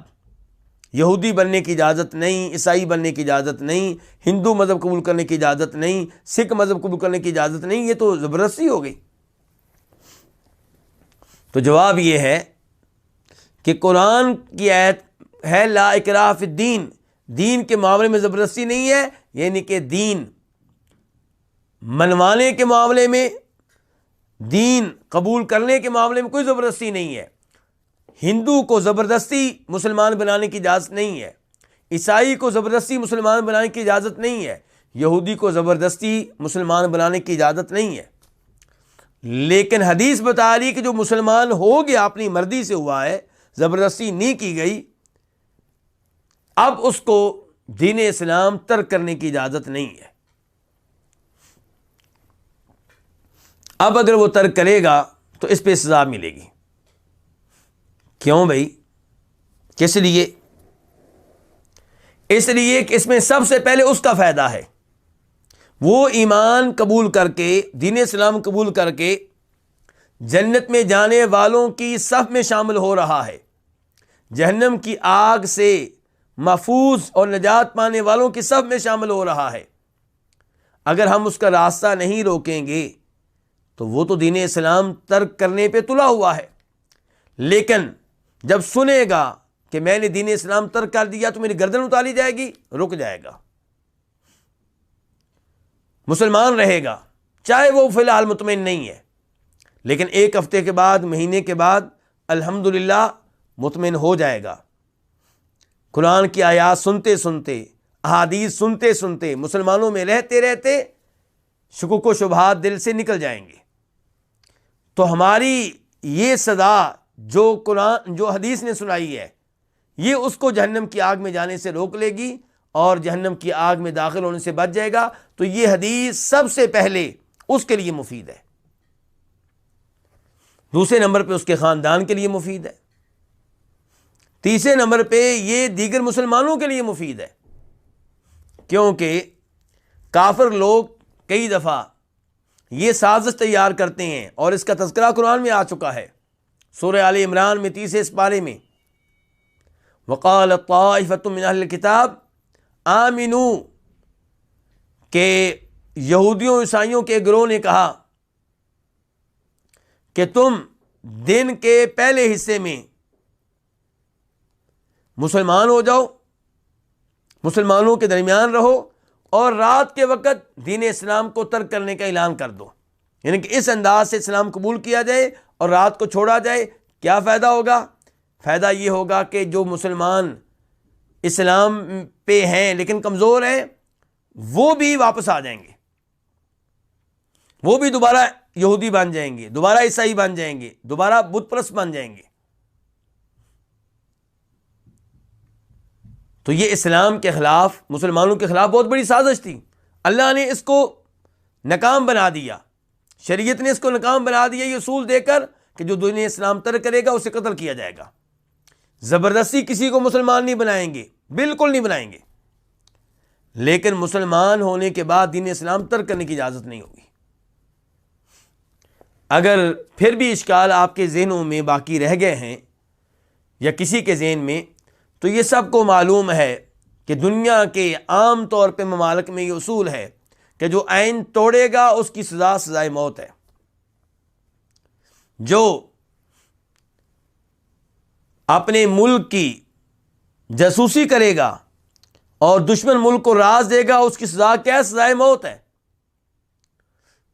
یہودی بننے کی اجازت نہیں، عیسائی بننے کی اجازت نہیں، ہندو مذہب قبول کرنے کی اجازت نہیں، سکھ مذہب قبول کرنے کی اجازت نہیں، یہ تو زبردستی ہو گئی۔ تو جواب یہ ہے کہ قرآن کی آیت ہے لا اکراہ فی الدین، دین کے معاملے میں زبردستی نہیں ہے، یعنی کہ دین منوانے کے معاملے میں، دین قبول کرنے کے معاملے میں کوئی زبردستی نہیں ہے۔ ہندو کو زبردستی مسلمان بنانے کی اجازت نہیں ہے، عیسائی کو زبردستی مسلمان بنانے کی اجازت نہیں ہے، یہودی کو زبردستی مسلمان بنانے کی اجازت نہیں ہے۔ لیکن حدیث بتا رہی کہ جو مسلمان ہو گیا اپنی مرضی سے ہوا ہے، زبردستی نہیں کی گئی، اب اس کو دین اسلام ترک کرنے کی اجازت نہیں ہے۔ اب اگر وہ ترک کرے گا تو اس پہ سزا ملے گی۔ کیوں بھائی؟ کس لیے؟ اس لیے کہ اس میں سب سے پہلے اس کا فائدہ ہے، وہ ایمان قبول کر کے، دین اسلام قبول کر کے جنت میں جانے والوں کی صف میں شامل ہو رہا ہے، جہنم کی آگ سے محفوظ اور نجات پانے والوں کی صف میں شامل ہو رہا ہے۔ اگر ہم اس کا راستہ نہیں روکیں گے تو وہ تو دین اسلام ترک کرنے پہ تلا ہوا ہے، لیکن جب سنے گا کہ میں نے دین اسلام ترک کر دیا تو میری گردن اتاری جائے گی، رک جائے گا، مسلمان رہے گا، چاہے وہ فی الحال مطمئن نہیں ہے، لیکن ایک ہفتے کے بعد، مہینے کے بعد الحمدللہ مطمئن ہو جائے گا۔ قرآن کی آیات سنتے سنتے، احادیث سنتے سنتے، مسلمانوں میں رہتے رہتے شکوک و شبہات دل سے نکل جائیں گے۔ تو ہماری یہ سزا جو قرآن، جو حدیث نے سنائی ہے، یہ اس کو جہنم کی آگ میں جانے سے روک لے گی اور جہنم کی آگ میں داخل ہونے سے بچ جائے گا۔ تو یہ حدیث سب سے پہلے اس کے لیے مفید ہے، دوسرے نمبر پہ اس کے خاندان کے لیے مفید ہے، تیسرے نمبر پہ یہ دیگر مسلمانوں کے لیے مفید ہے، کیونکہ کافر لوگ کئی دفعہ یہ سازش تیار کرتے ہیں، اور اس کا تذکرہ قرآن میں آ چکا ہے، سورہ آل عمران میں 30 پارے میں، وقال طائفۃ من اہل الکتاب آمنوا، کہ یہودیوں عیسائیوں کے گروہ نے کہا کہ تم دن کے پہلے حصے میں مسلمان ہو جاؤ، مسلمانوں کے درمیان رہو، اور رات کے وقت دین اسلام کو ترک کرنے کا اعلان کر دو، یعنی کہ اس انداز سے اسلام قبول کیا جائے اور رات کو چھوڑا جائے۔ کیا فائدہ ہوگا؟ فائدہ یہ ہوگا کہ جو مسلمان اسلام پہ ہیں لیکن کمزور ہیں، وہ بھی واپس آ جائیں گے، وہ بھی دوبارہ یہودی بن جائیں گے، دوبارہ عیسائی بن جائیں گے، دوبارہ بت پرست بن جائیں گے۔ تو یہ اسلام کے خلاف، مسلمانوں کے خلاف بہت بڑی سازش تھی، اللہ نے اس کو ناکام بنا دیا، شریعت نے اس کو ناکام بنا دیا یہ اصول دے کر کہ جو دین اسلام ترک کرے گا اسے قتل کیا جائے گا۔ زبردستی کسی کو مسلمان نہیں بنائیں گے، بالکل نہیں بنائیں گے، لیکن مسلمان ہونے کے بعد دین اسلام ترک کرنے کی اجازت نہیں ہوگی۔ اگر پھر بھی اشکال آپ کے ذہنوں میں باقی رہ گئے ہیں یا کسی کے ذہن میں، تو یہ سب کو معلوم ہے کہ دنیا کے عام طور پہ ممالک میں یہ اصول ہے کہ جو آئین توڑے گا اس کی سزا سزائے موت ہے، جو اپنے ملک کی جاسوسی کرے گا اور دشمن ملک کو راز دے گا اس کی سزا کیا ہے؟ سزائے موت ہے۔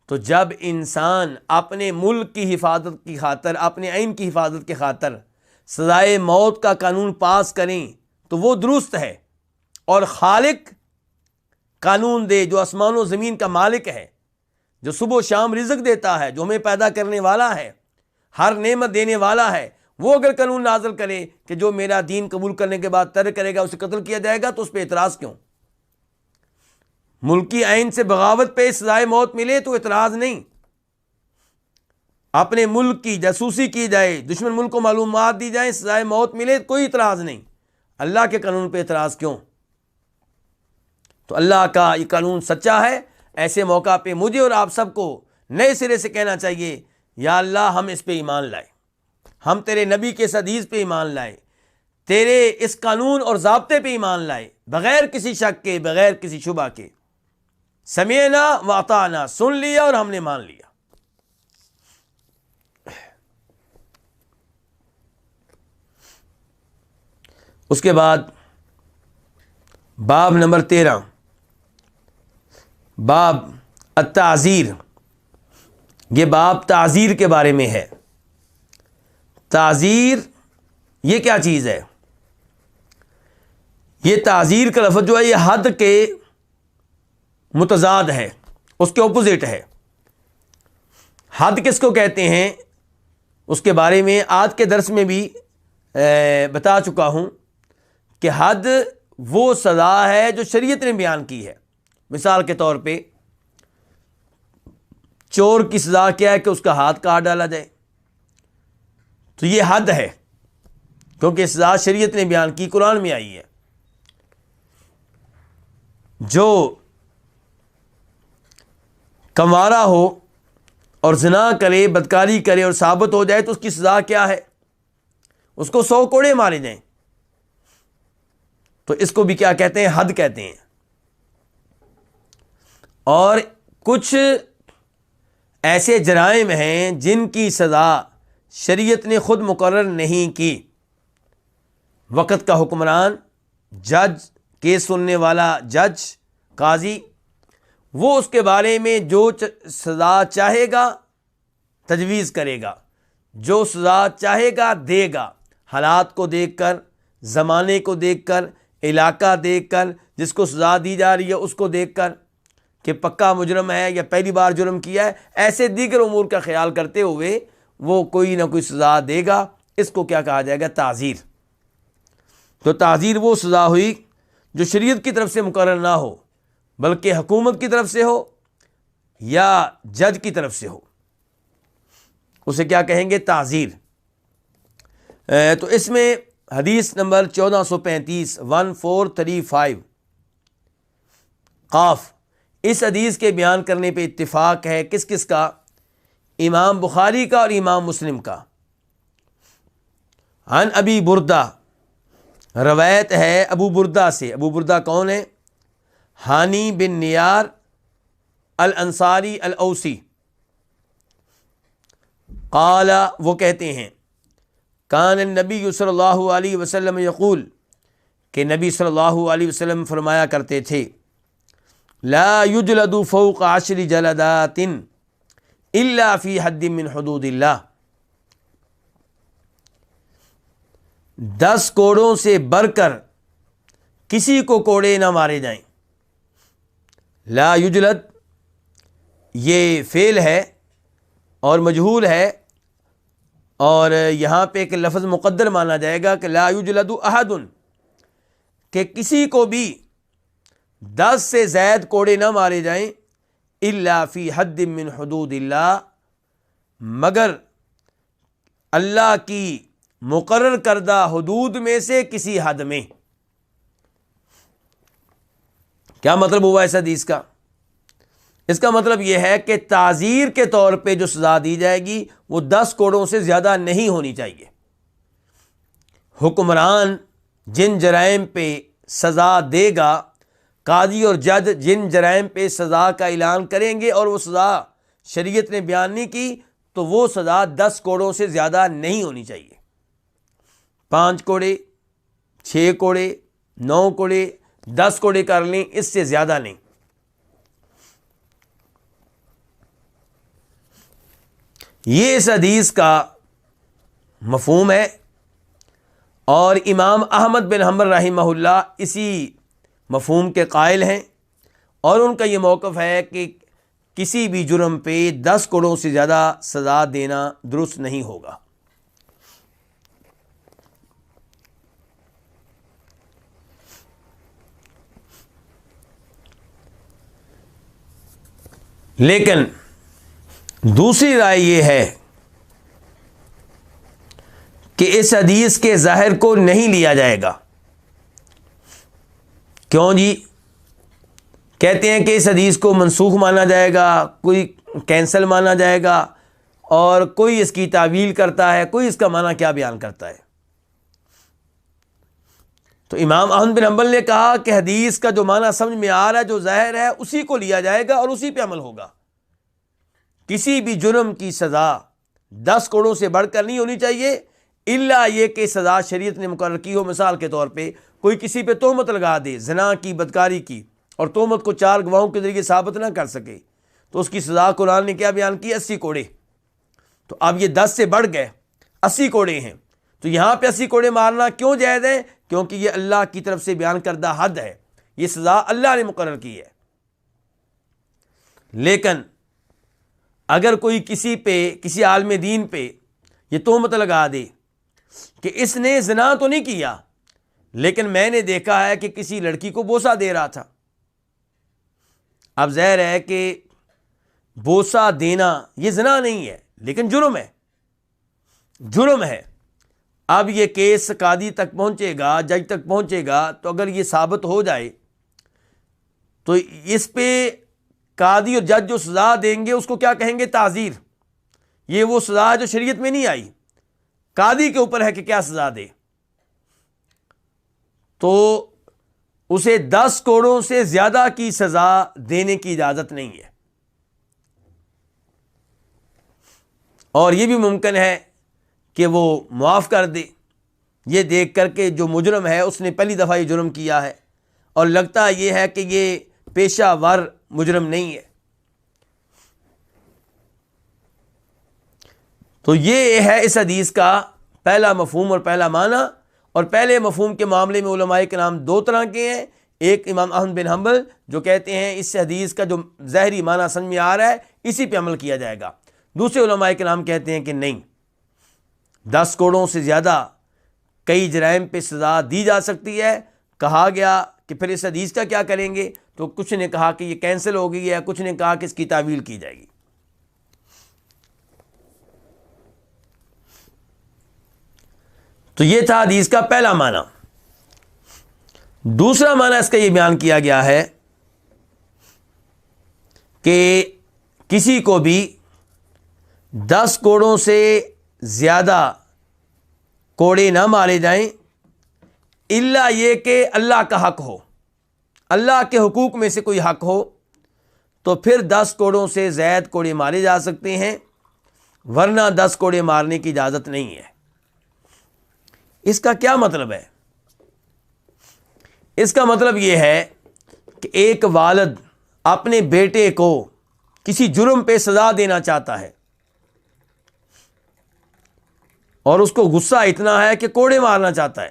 تو جب انسان اپنے ملک کی حفاظت کی خاطر، اپنے آئین کی حفاظت کی خاطر سزائے موت کا قانون پاس کریں تو وہ درست ہے، اور خالق قانون دے، جو آسمان و زمین کا مالک ہے، جو صبح و شام رزق دیتا ہے، جو ہمیں پیدا کرنے والا ہے، ہر نعمت دینے والا ہے، وہ اگر قانون نازل کرے کہ جو میرا دین قبول کرنے کے بعد ترک کرے گا اسے قتل کیا جائے گا، تو اس پہ اعتراض کیوں؟ ملکی آئین سے بغاوت پہ سزائے موت ملے تو اعتراض نہیں، اپنے ملک کی جاسوسی کی جائے، دشمن ملک کو معلومات دی جائیں، سزائے موت ملے، کوئی اعتراض نہیں، اللہ کے قانون پہ اعتراض کیوں؟ تو اللہ کا یہ قانون سچا ہے۔ ایسے موقع پہ مجھے اور آپ سب کو نئے سرے سے کہنا چاہیے، یا اللہ ہم اس پہ ایمان لائے، ہم تیرے نبی کے اس حدیث پہ ایمان لائے، تیرے اس قانون اور ضابطے پہ ایمان لائے، بغیر کسی شک کے، بغیر کسی شبہ کے۔ سمعنا واطعنا، سن لیا اور ہم نے مان لیا۔ اس کے بعد باب نمبر 13، باب التعزیر، یہ باب تعزیر کے بارے میں ہے۔ تعزیر یہ کیا چیز ہے؟ یہ تعزیر کا لفظ جو ہے یہ حد کے متضاد ہے، اس کے اپوزٹ ہے۔ حد کس کو کہتے ہیں اس کے بارے میں آج کے درس میں بھی بتا چکا ہوں کہ حد وہ سزا ہے جو شریعت نے بیان کی ہے. مثال کے طور پہ چور کی سزا کیا ہے کہ اس کا ہاتھ کاٹ ڈالا جائے, تو یہ حد ہے کیونکہ سزا شریعت نے بیان کی, قرآن میں آئی ہے. جو کمارا ہو اور زنا کرے, بدکاری کرے اور ثابت ہو جائے تو اس کی سزا کیا ہے؟ اس کو 100 کوڑے مارے جائیں. تو اس کو بھی کیا کہتے ہیں؟ حد کہتے ہیں. اور کچھ ایسے جرائم ہیں جن کی سزا شریعت نے خود مقرر نہیں کی. وقت کا حکمران, جج, کیس سننے والا جج, قاضی, وہ اس کے بارے میں جو سزا چاہے گا تجویز کرے گا, جو سزا چاہے گا دے گا, حالات کو دیکھ کر, زمانے کو دیکھ کر, علاقہ دیکھ کر, جس کو سزا دی جا رہی ہے اس کو دیکھ کر کہ پکا مجرم ہے یا پہلی بار جرم کیا ہے, ایسے دیگر امور کا خیال کرتے ہوئے وہ کوئی نہ کوئی سزا دے گا. اس کو کیا کہا جائے گا؟ تعزیر. تو تعزیر وہ سزا ہوئی جو شریعت کی طرف سے مقرر نہ ہو بلکہ حکومت کی طرف سے ہو یا جج کی طرف سے ہو, اسے کیا کہیں گے؟ تعزیر. تو اس میں حدیث نمبر 1435 1435 قاف, اس حدیث کے بیان کرنے پہ اتفاق ہے کس کس کا؟ امام بخاری کا اور امام مسلم کا. عن ابی بردہ, روایت ہے ابو بردہ سے. ابو بردہ کون ہے؟ ہانی بن نیار الانصاری الاوسی. قال, وہ کہتے ہیں کان النبی صلی اللہ علیہ وسلم یقول, کہ نبی صلی اللہ علیہ وسلم فرمایا کرتے تھے, لا یجلد فوق 10 جلدات الا فی حد من حدود اللہ, 10 کوڑوں سے بڑھ کر کسی کو کوڑے نہ مارے جائیں. لا یجلد یہ فعل ہے اور مجہول ہے, اور یہاں پہ ایک لفظ مقدر مانا جائے گا کہ لا یجلد احد, کہ کسی کو بھی 10 سے زائد کوڑے نہ مارے جائیں, الا فی حد من حدود اللہ, مگر اللہ کی مقرر کردہ حدود میں سے کسی حد میں. کیا مطلب ہوا اس حدیث کا؟ اس کا مطلب یہ ہے کہ تعزیر کے طور پہ جو سزا دی جائے گی وہ 10 کوڑوں سے زیادہ نہیں ہونی چاہیے. حکمران جن جرائم پہ سزا دے گا, قاضی اور جج جن جرائم پہ سزا کا اعلان کریں گے اور وہ سزا شریعت نے بیان نہیں کی, تو وہ سزا 10 کوڑوں سے زیادہ نہیں ہونی چاہیے. 5 کوڑے, 6 کوڑے, 9 کوڑے, 10 کوڑے کر لیں, اس سے زیادہ نہیں. یہ اس حدیث کا مفہوم ہے, اور امام احمد بن حنبل رحمہ اللہ اسی مفہوم کے قائل ہیں, اور ان کا یہ موقف ہے کہ کسی بھی جرم پہ 10 کوڑوں سے زیادہ سزا دینا درست نہیں ہوگا. لیکن دوسری رائے یہ ہے کہ اس حدیث کے ظاہر کو نہیں لیا جائے گا. کیوں جی؟ کہتے ہیں کہ اس حدیث کو منسوخ مانا جائے گا, کوئی کینسل مانا جائے گا, اور کوئی اس کی تعویل کرتا ہے, کوئی اس کا معنی کیا بیان کرتا ہے. تو امام احمد بن حنبل نے کہا کہ حدیث کا جو معنی سمجھ میں آ رہا ہے, جو ظاہر ہے, اسی کو لیا جائے گا اور اسی پہ عمل ہوگا. کسی بھی جرم کی سزا 10 کوڑوں سے بڑھ کر نہیں ہونی چاہیے, الا یہ کہ سزا شریعت نے مقرر کی ہو. مثال کے طور پہ کوئی کسی پہ تہمت لگا دے, زنا کی, بدکاری کی, اور تہمت کو 4 گواہوں کے ذریعے ثابت نہ کر سکے, تو اس کی سزا قرآن نے کیا بیان کی؟ 80 کوڑے. تو اب یہ 10 سے بڑھ گئے, 80 کوڑے ہیں. تو یہاں پہ 80 کوڑے مارنا کیوں جائز ہے؟ کیونکہ یہ اللہ کی طرف سے بیان کردہ حد ہے, یہ سزا اللہ نے مقرر کی ہے. لیکن اگر کوئی کسی پہ، کسی عالم دین پہ یہ تہمت لگا دے کہ اس نے زنا تو نہیں کیا لیکن میں نے دیکھا ہے کہ کسی لڑکی کو بوسہ دے رہا تھا، اب ظاہر ہے کہ بوسہ دینا یہ زنا نہیں ہے لیکن جرم ہے، جرم ہے۔ اب یہ کیس قاضی تک پہنچے گا، جج تک پہنچے گا، تو اگر یہ ثابت ہو جائے تو اس پہ قاضی اور جج جو سزا دیں گے اس کو کیا کہیں گے؟ تعزیر۔ یہ وہ سزا جو شریعت میں نہیں آئی، قاضی کے اوپر ہے کہ کیا سزا دے۔ تو اسے 10 کوڑوں سے زیادہ کی سزا دینے کی اجازت نہیں ہے، اور یہ بھی ممکن ہے کہ وہ معاف کر دے، یہ دیکھ کر کے جو مجرم ہے اس نے پہلی دفعہ یہ جرم کیا ہے اور لگتا یہ ہے کہ یہ پیشہ ور مجرم نہیں ہے۔ تو یہ ہے اس حدیث کا پہلا مفہوم اور پہلا معنی۔ اور پہلے مفہوم کے معاملے میں علماء کرام 2 طرح کے ہیں، ایک امام احمد بن حنبل جو کہتے ہیں اس حدیث کا جو ظاہری معنی سمجھ میں آ رہا ہے اسی پہ عمل کیا جائے گا، دوسرے علماء کرام کہتے ہیں کہ نہیں، 10 کوڑوں سے زیادہ کئی جرائم پہ سزا دی جا سکتی ہے۔ کہا گیا کہ پھر اس حدیث کا کیا کریں گے، تو کچھ نے کہا کہ یہ کینسل ہو گئی ہے، کچھ نے کہا کہ اس کی تعویل کی جائے گی۔ تو یہ تھا حدیث کا پہلا معنی۔ دوسرا معنی اس کا یہ بیان کیا گیا ہے کہ کسی کو بھی 10 کوڑوں سے زیادہ کوڑے نہ مارے جائیں الا یہ کہ اللہ کا حق ہو، اللہ کے حقوق میں سے کوئی حق ہو تو پھر 10 کوڑوں سے زائد کوڑے مارے جا سکتے ہیں، ورنہ 10 کوڑے مارنے کی اجازت نہیں ہے۔ اس کا کیا مطلب ہے؟ اس کا مطلب یہ ہے کہ ایک والد اپنے بیٹے کو کسی جرم پہ سزا دینا چاہتا ہے اور اس کو غصہ اتنا ہے کہ کوڑے مارنا چاہتا ہے،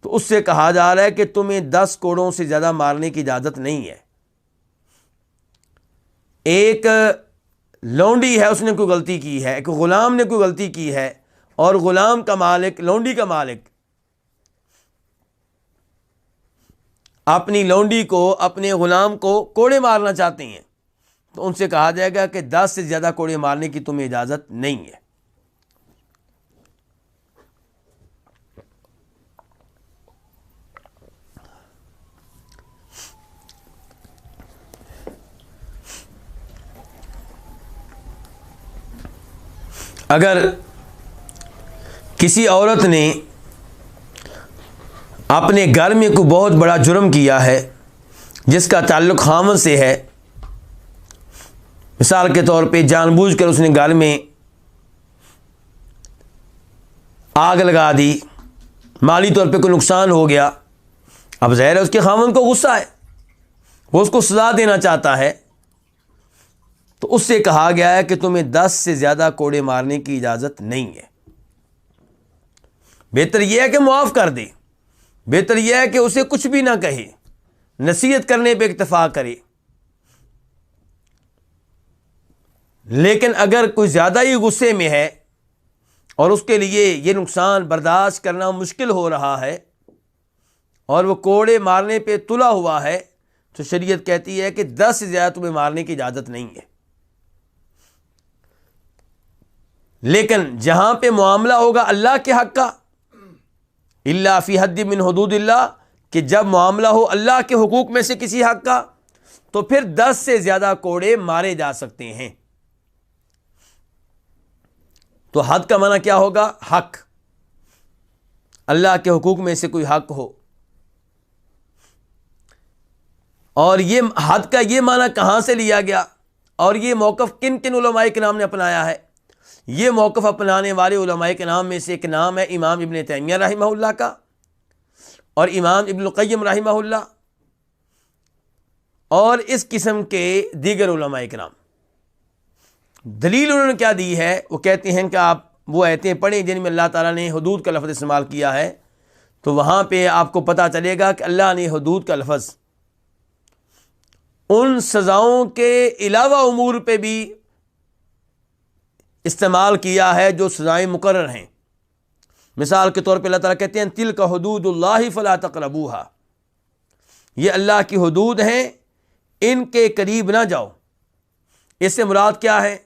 تو اس سے کہا جا رہا ہے کہ تمہیں 10 کوڑوں سے زیادہ مارنے کی اجازت نہیں ہے۔ ایک لونڈی ہے، اس نے کوئی غلطی کی ہے، ایک غلام نے کوئی غلطی کی ہے، اور غلام کا مالک، لونڈی کا مالک اپنی لونڈی کو، اپنے غلام کو کوڑے مارنا چاہتے ہیں، تو ان سے کہا جائے گا کہ 10 سے زیادہ کوڑے مارنے کی تمہیں اجازت نہیں ہے۔ اگر کسی عورت نے اپنے گھر میں کوئی بہت بڑا جرم کیا ہے جس کا تعلق خاوند سے ہے، مثال کے طور پہ جان بوجھ کر اس نے گھر میں آگ لگا دی، مالی طور پہ کوئی نقصان ہو گیا، اب ظاہر ہے اس کے خاوند کو غصہ ہے، وہ اس کو سزا دینا چاہتا ہے، تو اس سے کہا گیا ہے کہ تمہیں 10 سے زیادہ کوڑے مارنے کی اجازت نہیں ہے۔ بہتر یہ ہے کہ معاف کر دے، بہتر یہ ہے کہ اسے کچھ بھی نہ کہے، نصیحت کرنے پہ اکتفا کرے۔ لیکن اگر کوئی زیادہ ہی غصے میں ہے اور اس کے لیے یہ نقصان برداشت کرنا مشکل ہو رہا ہے اور وہ کوڑے مارنے پہ تلا ہوا ہے، تو شریعت کہتی ہے کہ 10 سے زیادہ تمہیں مارنے کی اجازت نہیں ہے۔ لیکن جہاں پہ معاملہ ہوگا اللہ کے حق کا، الا فی حد من حدود اللہ، کہ جب معاملہ ہو اللہ کے حقوق میں سے کسی حق کا، تو پھر 10 سے زیادہ کوڑے مارے جا سکتے ہیں۔ تو حد کا معنی کیا ہوگا؟ حق، اللہ کے حقوق میں سے کوئی حق ہو۔ اور یہ حد کا یہ معنی کہاں سے لیا گیا اور یہ موقف کن کن علماء کرام نے اپنایا ہے؟ یہ موقف اپنانے والے علماء کے نام میں سے ایک نام ہے امام ابن تیمیہ رحمہ اللہ کا اور امام ابن القیم رحمہ اللہ، اور اس قسم کے دیگر علماء کرام۔ دلیل انہوں نے کیا دی ہے؟ وہ کہتے ہیں کہ آپ وہ آیتیں پڑھیں جن میں اللہ تعالیٰ نے حدود کا لفظ استعمال کیا ہے، تو وہاں پہ آپ کو پتہ چلے گا کہ اللہ نے حدود کا لفظ ان سزاؤں کے علاوہ امور پہ بھی استعمال کیا ہے جو سزائیں مقرر ہیں. مثال کے طور پہ اللہ تعالیٰ کہتے ہیں تلک حدود اللہ فلا تقربوها، یہ اللہ کی حدود ہیں، ان کے قریب نہ جاؤ. اس سے مراد کیا ہے؟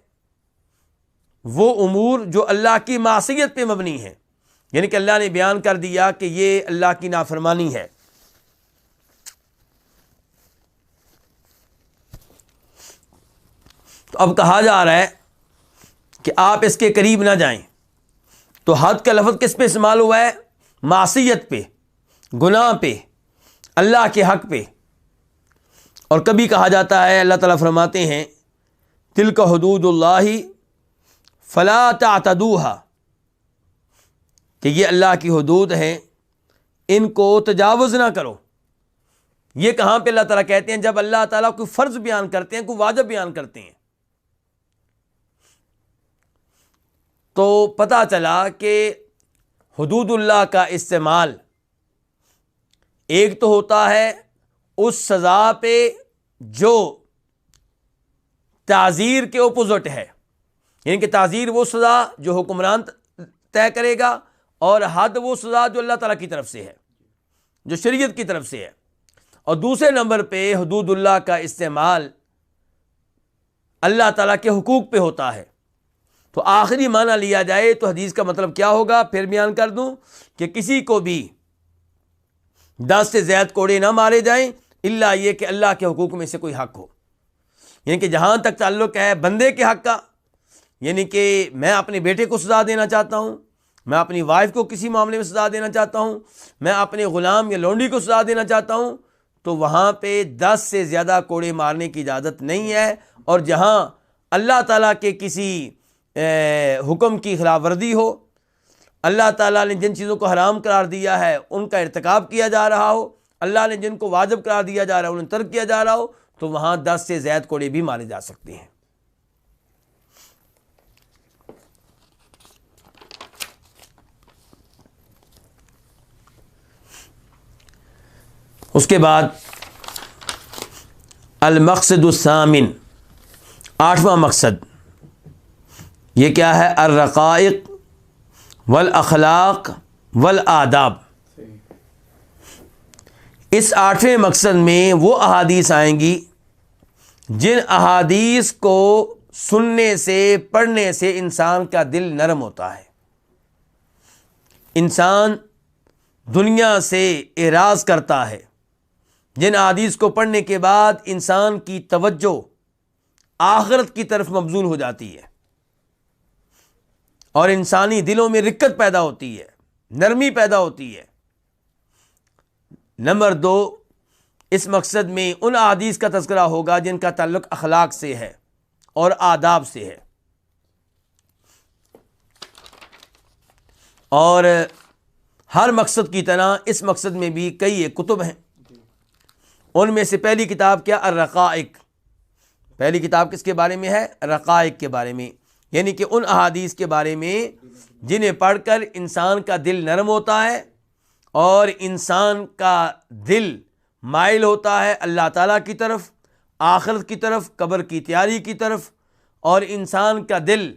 وہ امور جو اللہ کی معصیت پہ مبنی ہیں، یعنی کہ اللہ نے بیان کر دیا کہ یہ اللہ کی نافرمانی ہے. تو اب کہا جا رہا ہے کہ آپ اس کے قریب نہ جائیں. تو حد کا لفظ کس پہ استعمال ہوا ہے؟ معصیت پہ، گناہ پہ، اللہ کے حق پہ. اور کبھی کہا جاتا ہے، اللہ تعالیٰ فرماتے ہیں تلک حدود اللہ فلا تعتدوها، کہ یہ اللہ کی حدود ہیں، ان کو تجاوز نہ کرو. یہ کہاں پہ اللہ تعالیٰ کہتے ہیں؟ جب اللہ تعالیٰ کوئی فرض بیان کرتے ہیں، کوئی واجب بیان کرتے ہیں. تو پتہ چلا کہ حدود اللہ کا استعمال ایک تو ہوتا ہے اس سزا پہ جو تعزیر کے اپوزٹ ہے، یعنی کہ تعزیر وہ سزا جو حکمران طے کرے گا، اور حد وہ سزا جو اللہ تعالیٰ کی طرف سے ہے، جو شریعت کی طرف سے ہے. اور دوسرے نمبر پہ حدود اللہ کا استعمال اللہ تعالیٰ کے حقوق پہ ہوتا ہے. تو آخری معنی لیا جائے تو حدیث کا مطلب کیا ہوگا؟ پھر بیان کر دوں کہ کسی کو بھی 10 سے زائد کوڑے نہ مارے جائیں الا یہ کہ اللہ کے حقوق میں سے کوئی حق ہو. یعنی کہ جہاں تک تعلق ہے بندے کے حق کا، یعنی کہ میں اپنے بیٹے کو سزا دینا چاہتا ہوں، میں اپنی وائف کو کسی معاملے میں سزا دینا چاہتا ہوں، میں اپنے غلام یا لونڈی کو سزا دینا چاہتا ہوں، تو وہاں پہ 10 سے زیادہ کوڑے مارنے کی اجازت نہیں ہے. اور جہاں اللہ تعالیٰ کے کسی حکم کی خلاف ورزی ہو، اللہ تعالیٰ نے جن چیزوں کو حرام قرار دیا ہے ان کا ارتکاب کیا جا رہا ہو، اللہ نے جن کو واجب قرار دیا جا رہا ہے انہیں ترک کیا جا رہا ہو، تو وہاں 10 سے زائد کوڑے بھی مارے جا سکتے ہیں. اس کے بعد المقصد الثامن، 8واں مقصد، یہ کیا ہے؟ الرقائق والاخلاق والآداب. اس 8ویں مقصد میں وہ احادیث آئیں گی جن احادیث کو سننے سے، پڑھنے سے انسان کا دل نرم ہوتا ہے، انسان دنیا سے اعراض کرتا ہے. جن احادیث کو پڑھنے کے بعد انسان کی توجہ آخرت کی طرف مبذول ہو جاتی ہے، اور انسانی دلوں میں رقت پیدا ہوتی ہے، نرمی پیدا ہوتی ہے. نمبر 2، اس مقصد میں ان احادیث کا تذکرہ ہوگا جن کا تعلق اخلاق سے ہے اور آداب سے ہے. اور ہر مقصد کی طرح اس مقصد میں بھی کئی کتب ہیں. ان میں سے پہلی کتاب کیا؟ الرقائق. پہلی کتاب کس کے بارے میں ہے؟ رقائق کے بارے میں، یعنی کہ ان احادیث کے بارے میں جنہیں پڑھ کر انسان کا دل نرم ہوتا ہے اور انسان کا دل مائل ہوتا ہے اللہ تعالیٰ کی طرف، آخرت کی طرف، قبر کی تیاری کی طرف، اور انسان کا دل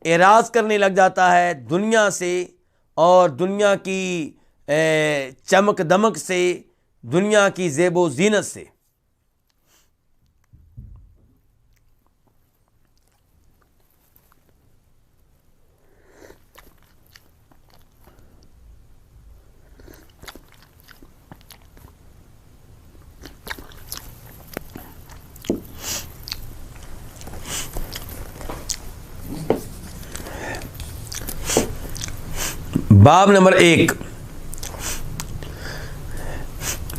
اعراض کرنے لگ جاتا ہے دنیا سے اور دنیا کی چمک دمک سے، دنیا کی زیب و زینت سے. باب نمبر 1،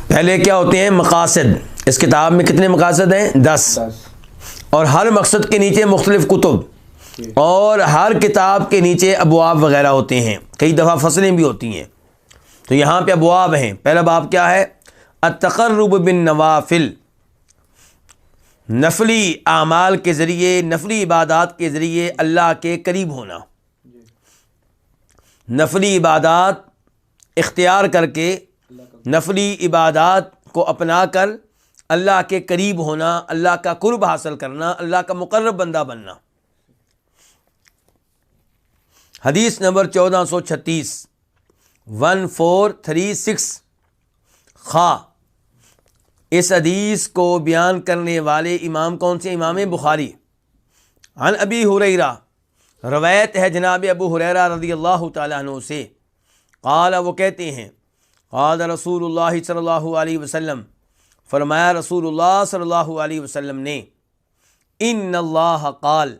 پہلے کیا ہوتے ہیں؟ مقاصد. اس کتاب میں کتنے مقاصد ہیں؟ 10. اور ہر مقصد کے نیچے مختلف کتب، اور ہر کتاب کے نیچے ابواب وغیرہ ہوتے ہیں، کئی دفعہ فصلیں بھی ہوتی ہیں. تو یہاں پہ ابواب ہیں. پہلا باب کیا ہے؟ التقرب بالنوافل، نفلی اعمال کے ذریعے، نفلی عبادات کے ذریعے اللہ کے قریب ہونا. نفلی عبادات اختیار کر کے، نفلی عبادات کو اپنا کر اللہ کے قریب ہونا، اللہ کا قرب حاصل کرنا، اللہ کا مقرب بندہ بننا. حدیث نمبر 1436 1436 خا اس حدیث کو بیان کرنے والے امام کون سے؟ امام بخاری۔ عن ابی ہریرہ، روایت ہے جناب ابو ہریرہ رضی اللہ تعالیٰ عنہ سے، قال وہ کہتے ہیں قال رسول اللہ صلی اللہ علیہ وسلم، فرمایا رسول اللہ صلی اللہ علیہ وسلم نے، ان اللہ قال،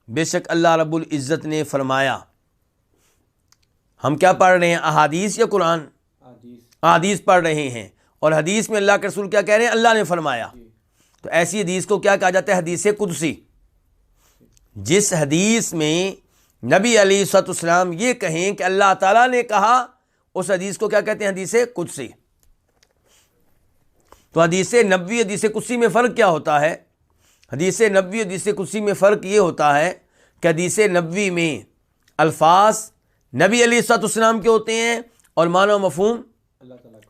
بے شک اللہ رب العزت نے فرمایا۔ ہم کیا پڑھ رہے ہیں؟ احادیث یا قرآن؟ احادیث پڑھ رہے ہیں، اور حدیث میں اللہ کے رسول کیا کہہ رہے ہیں؟ اللہ نے فرمایا۔ تو ایسی حدیث کو کیا کہا جاتا ہے؟ حدیث قدسی۔ جس حدیث میں نبی علیہ الصلوۃ والسلام یہ کہیں کہ اللہ تعالیٰ نے کہا، اس حدیث کو کیا کہتے ہیں؟ حدیث قدسی۔ تو حدیث نبوی حدیث قدسی میں فرق کیا ہوتا ہے؟ حدیث نبوی حدیث قدسی میں فرق یہ ہوتا ہے کہ حدیث نبوی میں الفاظ نبی علیہ الصلوۃ والسلام کے ہوتے ہیں اور معنی و مفہوم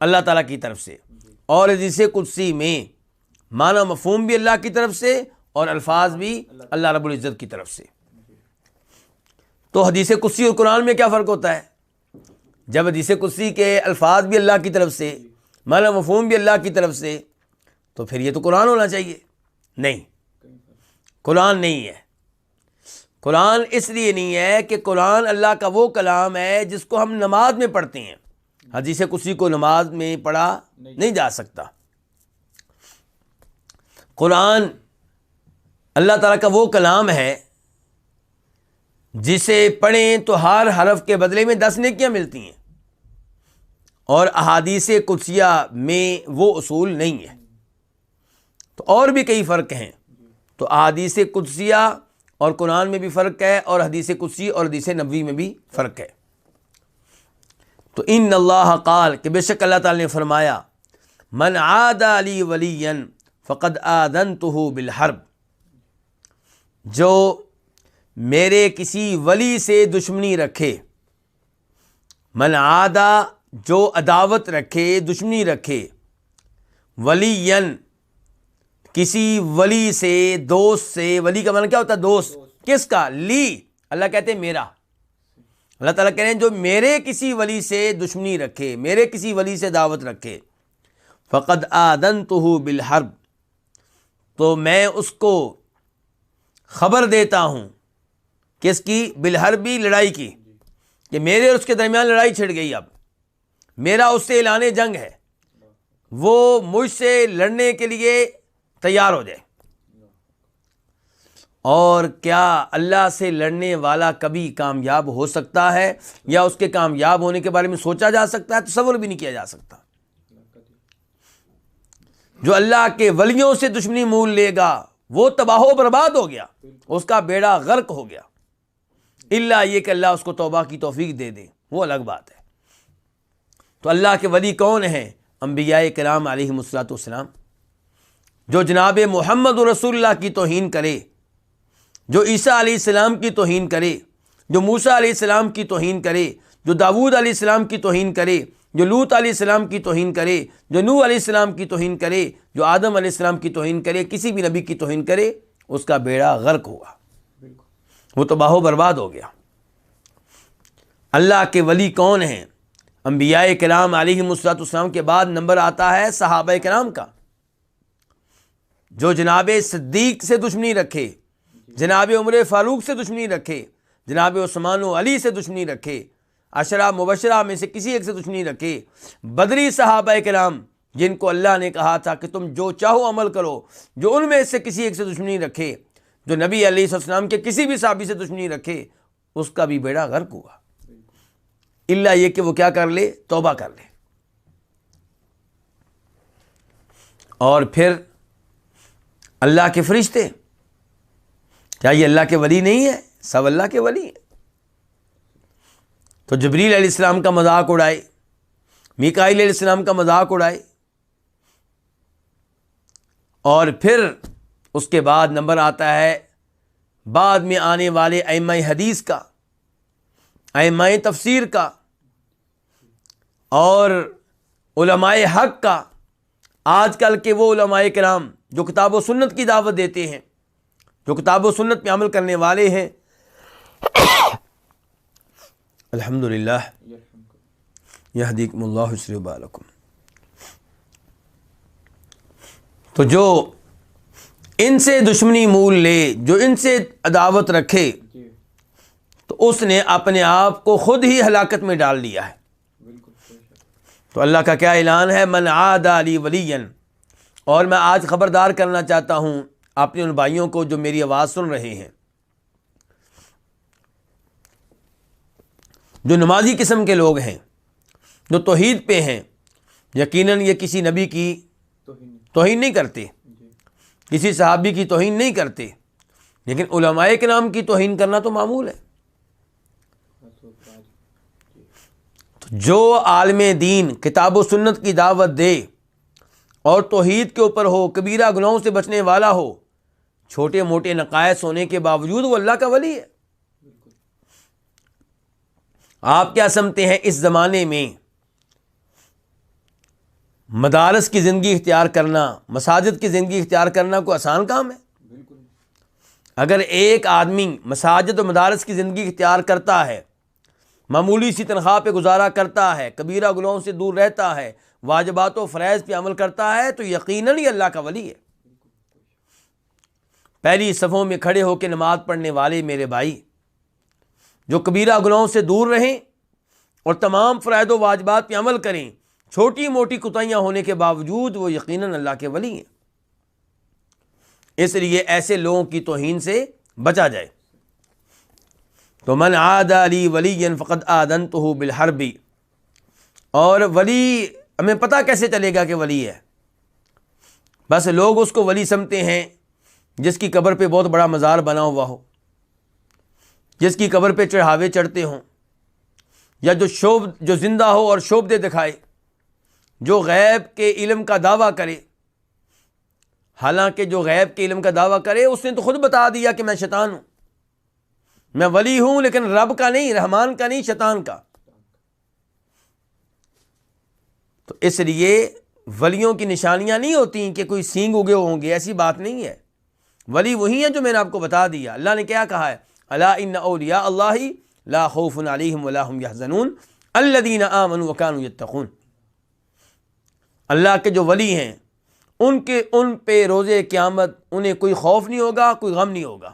اللہ تعالیٰ کی طرف سے، اور حدیث قدسی میں معنی و مفہوم بھی اللہ کی طرف سے اور الفاظ بھی اللہ رب العزت کی طرف سے۔ تو حدیث قدسی اور قرآن میں کیا فرق ہوتا ہے؟ جب حدیث قدسی کے الفاظ بھی اللہ کی طرف سے، معنی و مفہوم بھی اللہ کی طرف سے، تو پھر یہ تو قرآن ہونا چاہیے۔ نہیں، قرآن نہیں ہے۔ قرآن اس لیے نہیں ہے کہ قرآن اللہ کا وہ کلام ہے جس کو ہم نماز میں پڑھتے ہیں۔ حدیث قدسی کو نماز میں پڑھا نہیں جا سکتا۔ قرآن اللہ تعالیٰ کا وہ کلام ہے جسے پڑھیں تو ہر حرف کے بدلے میں 10 نیکیاں ملتی ہیں، اور احادیث قدسیہ میں وہ اصول نہیں ہے۔ تو اور بھی کئی فرق ہیں، تو احادیث قدسیہ اور قرآن میں بھی فرق ہے، اور حدیث قدسی اور حدیث نبوی میں بھی فرق ہے۔ تو ان اللہ قال، کہ بے شک اللہ تعالی نے فرمایا، من عادى لی ولیا فقد آذنتہ بالحرب، جو میرے کسی ولی سے دشمنی رکھے، من عادى جو عداوت رکھے، دشمنی رکھے، ولیًا کسی ولی سے، دوست سے۔ ولی کا معنی کیا ہوتا ہے؟ دوست۔ کس کا؟ لی، اللہ کہتے ہیں میرا۔ اللہ تعالیٰ کہہ رہے ہیں جو میرے کسی ولی سے دشمنی رکھے، میرے کسی ولی سے دعوت رکھے، فقد آذنتہ بالحرب، تو میں اس کو خبر دیتا ہوں۔ کس کی؟ بالحربی، لڑائی کی، کہ میرے اور اس کے درمیان لڑائی چھڑ گئی، اب میرا اس سے اعلان جنگ ہے، وہ مجھ سے لڑنے کے لیے تیار ہو جائے۔ اور کیا اللہ سے لڑنے والا کبھی کامیاب ہو سکتا ہے، یا اس کے کامیاب ہونے کے بارے میں سوچا جا سکتا ہے؟ تصور بھی نہیں کیا جا سکتا۔ جو اللہ کے ولیوں سے دشمنی مول لے گا وہ تباہ و برباد ہو گیا، اس کا بیڑا غرق ہو گیا، الا یہ کہ اللہ اس کو توبہ کی توفیق دے دے، وہ الگ بات ہے۔ تو اللہ کے ولی کون ہیں؟ انبیاء کرام علیہم الصلوۃ والسلام۔ جو جناب محمد رسول اللہ کی توہین کرے، جو عیسیٰ علیہ السلام کی توہین کرے، جو موسیٰ علیہ السلام کی توہین کرے، جو داؤد علیہ السلام کی توہین کرے، جو لوط علیہ السلام کی توہین کرے، جو نوح علیہ السلام کی توہین کرے، جو آدم علیہ السلام کی توہین کرے، کسی بھی نبی کی توہین کرے، اس کا بیڑا غرق ہوگا، وہ تباہ و برباد ہو گیا۔ اللہ کے ولی کون ہیں؟ انبیاء کرام علیہم الصلوۃ والسلام کے بعد نمبر آتا ہے صحابہ کرام کا۔ جو جناب صدیق سے دشمنی رکھے، جناب عمر فاروق سے دشمنی رکھے، جناب عثمان و علی سے دشمنی رکھے، عشرہ مبشرہ میں سے کسی ایک سے دشمنی رکھے، بدری صحابہ کرام جن کو اللہ نے کہا تھا کہ تم جو چاہو عمل کرو، جو ان میں سے کسی ایک سے دشمنی رکھے، جو نبی علیہ السلام کے کسی بھی صحابی سے دشمنی رکھے، اس کا بھی بیڑا غرق ہوا، الا یہ کہ وہ کیا کر لے؟ توبہ کر لے۔ اور پھر اللہ کے فرشتے، کیا یہ اللہ کے ولی نہیں ہے؟ سب اللہ کے ولی ہیں۔ تو جبریل علیہ السلام کا مذاق اڑائے، میکائیل علیہ السلام کا مذاق اڑائے، اور پھر اس کے بعد نمبر آتا ہے بعد میں آنے والے ائمہ حدیث کا، ائمہ تفسیر کا، اور علماء حق کا۔ آج کل کے وہ علماء کرام جو کتاب و سنت کی دعوت دیتے ہیں، جو کتاب و سنت پہ عمل کرنے والے ہیں، الحمدللہ یہدیکم اللہ ویصلح بالکم۔ تو جو ان سے دشمنی مول لے، جو ان سے عداوت رکھے، تو اس نے اپنے آپ کو خود ہی ہلاکت میں ڈال لیا ہے۔ تو اللہ کا کیا اعلان ہے؟ من عادی لی ولیا، اور میں آج خبردار کرنا چاہتا ہوں اپنے ان بھائیوں کو جو میری آواز سن رہے ہیں، جو نمازی قسم کے لوگ ہیں، جو توحید پہ ہیں، یقیناً یہ کسی نبی کی توہین نہیں کرتے، کسی صحابی کی توہین نہیں کرتے، لیکن علماء کرام کی توہین کرنا تو معمول ہے۔ تو جو عالم دین کتاب و سنت کی دعوت دے اور توحید کے اوپر ہو، کبیرہ گناہوں سے بچنے والا ہو، چھوٹے موٹے نقائص ہونے کے باوجود وہ اللہ کا ولی ہے۔ آپ کیا سمجھتے ہیں اس زمانے میں مدارس کی زندگی اختیار کرنا، مساجد کی زندگی اختیار کرنا کوئی آسان کام ہے؟ اگر ایک آدمی مساجد و مدارس کی زندگی اختیار کرتا ہے، معمولی سی تنخواہ پہ گزارا کرتا ہے، کبیرہ گناہوں سے دور رہتا ہے، واجبات و فرائض پہ عمل کرتا ہے، تو یقیناً یہ اللہ کا ولی ہے۔ پہلی صفوں میں کھڑے ہو کے نماز پڑھنے والے میرے بھائی، جو کبیرہ گناہوں سے دور رہیں اور تمام فرائض و واجبات پہ عمل کریں، چھوٹی موٹی کوتاہیاں ہونے کے باوجود وہ یقیناً اللہ کے ولی ہیں۔ اس لیے ایسے لوگوں کی توہین سے بچا جائے۔ تو من عادی لی ولیا فقد آذنتہ بالحرب، اور ولی ہمیں پتہ کیسے چلے گا کہ ولی ہے؟ بس لوگ اس کو ولی سمجھتے ہیں جس کی قبر پہ بہت بڑا مزار بنا ہوا ہو، جس کی قبر پہ چڑھاوے چڑھتے ہوں، یا جو زندہ ہو اور شعبدے دکھائے، جو غیب کے علم کا دعویٰ کرے۔ حالانکہ جو غیب کے علم کا دعویٰ کرے اس نے تو خود بتا دیا کہ میں شیطان ہوں، میں ولی ہوں، لیکن رب کا نہیں، رحمان کا نہیں، شیطان کا۔ تو اس لیے ولیوں کی نشانیاں نہیں ہوتی کہ کوئی سینگ اگے ہوں گے، ایسی بات نہیں ہے۔ ولی وہی ہیں جو میں نے آپ کو بتا دیا۔ اللہ نے کیا کہا ہے؟ الا ان اولیاء اللہ لا خوف علیہم ولا هم يحزنون الذین آمنوا وکانوا یتقون۔ اللہ کے جو ولی ہیں ان پہ روز قیامت انہیں کوئی خوف نہیں ہوگا، کوئی غم نہیں ہوگا۔